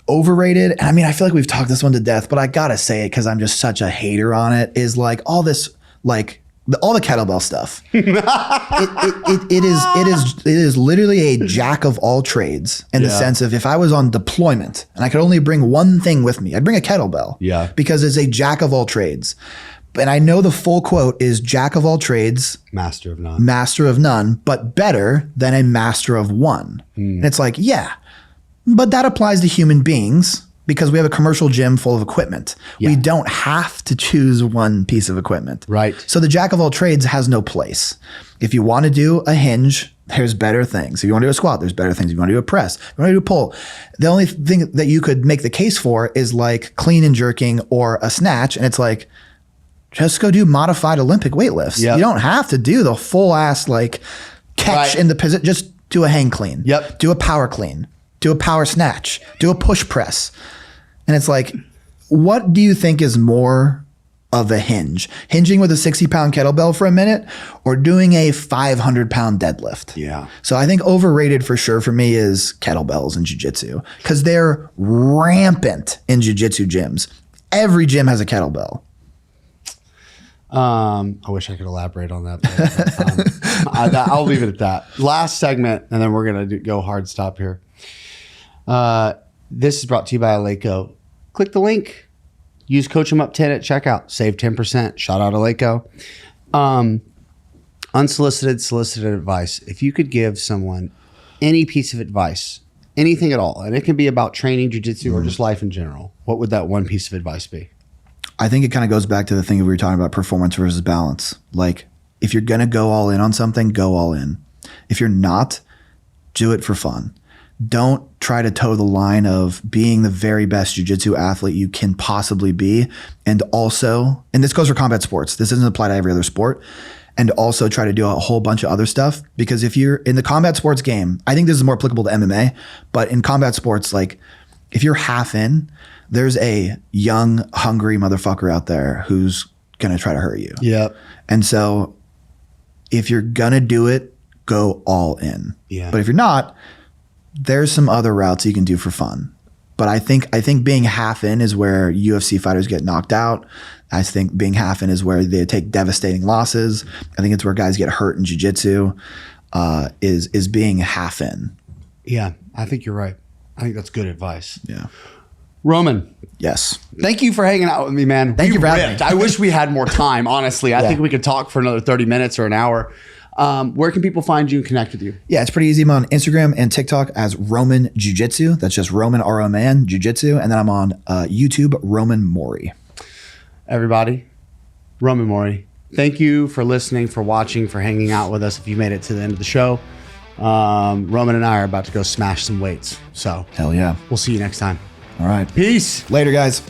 Speaker 2: Overrated, and I mean, I feel like we've talked this one to death, but I gotta say it because I'm just such a hater on it, is like all this, like all the kettlebell stuff. It is literally a jack of all trades in the sense of if I was on deployment and I could only bring one thing with me, I'd bring a kettlebell.
Speaker 1: Yeah.
Speaker 2: Because it's a jack of all trades. And I know the full quote is jack of all trades,
Speaker 1: master of none.
Speaker 2: Master of none, but better than a master of one. And it's like, yeah. But that applies to human beings. because we have a commercial gym full of equipment.
Speaker 1: Yeah.
Speaker 2: We don't have to choose one piece of equipment.
Speaker 1: Right.
Speaker 2: So the jack of all trades has no place. If you want to do a hinge, there's better things. If you want to do a squat, there's better things. If you want to do a press, if you want to do a pull, the only thing that you could make the case for is like clean and jerking or a snatch. And it's like, just go do modified Olympic weightlifts.
Speaker 1: Yep.
Speaker 2: You don't have to do the full ass like catch
Speaker 1: Right.
Speaker 2: in the position. Just do a hang clean.
Speaker 1: Yep.
Speaker 2: Do a power clean. Do a power snatch. Do a push press. And it's like, what do you think is more of a hinge? Hinging with a 60-pound kettlebell for a minute or doing a 500-pound deadlift?
Speaker 1: Yeah.
Speaker 2: So I think overrated for sure for me is kettlebells in jiu-jitsu because they're rampant in jiu-jitsu gyms. Every gym has a kettlebell.
Speaker 1: I wish I could elaborate on that. But, I'll leave it at that. Last segment, and then we're going to go hard stop here. This is brought to you by Aleco. Click the link. Use Coach 'em Up 10 at checkout. Save 10%. Shout out Aleco. Unsolicited, solicited advice. If you could give someone any piece of advice, anything at all, and it can be about training, jiu-jitsu, or just life in general, what would that one piece of advice be?
Speaker 2: I think it kind of goes back to the thing we were talking about, performance versus balance. Like, if you're going to go all in on something, go all in. If you're not, do it for fun. Don't try to toe the line of being the very best jiu-jitsu athlete you can possibly be. And also, and this goes for combat sports, this doesn't apply to every other sport. And also try to do a whole bunch of other stuff. Because if you're in the combat sports game, I think this is more applicable to MMA, but in combat sports, like if you're half in, there's a young, hungry motherfucker out there who's going to try to hurt you.
Speaker 1: Yep.
Speaker 2: And so if you're going to do it, go all in.
Speaker 1: Yeah.
Speaker 2: But if you're not, there's some other routes you can do for fun. But I think being half in is where UFC fighters get knocked out. I think being half in is where they take devastating losses. I think it's where guys get hurt in jiu-jitsu, is being half in.
Speaker 1: Yeah, I think you're right. I think that's good advice.
Speaker 2: Yeah.
Speaker 1: Roman,
Speaker 2: Yes.
Speaker 1: thank you for hanging out with me, man.
Speaker 2: Thank you for having
Speaker 1: ripped.
Speaker 2: me.
Speaker 1: I wish we had more time, honestly. I think we could talk for another 30 minutes or an hour. Where can people find you and connect with you?
Speaker 2: Yeah, it's pretty easy. I'm on Instagram and TikTok as Roman Jiu-Jitsu. That's just Roman, R-O-M-A-N, Jiu-Jitsu. And then I'm on YouTube, Roman Mori.
Speaker 1: Everybody, Roman Mori, thank you for listening, for watching, for hanging out with us. If you made it to the end of the show, Roman and I are about to go smash some weights. So
Speaker 2: Hell yeah.
Speaker 1: we'll see you next time.
Speaker 2: All right.
Speaker 1: Peace.
Speaker 2: Later, guys.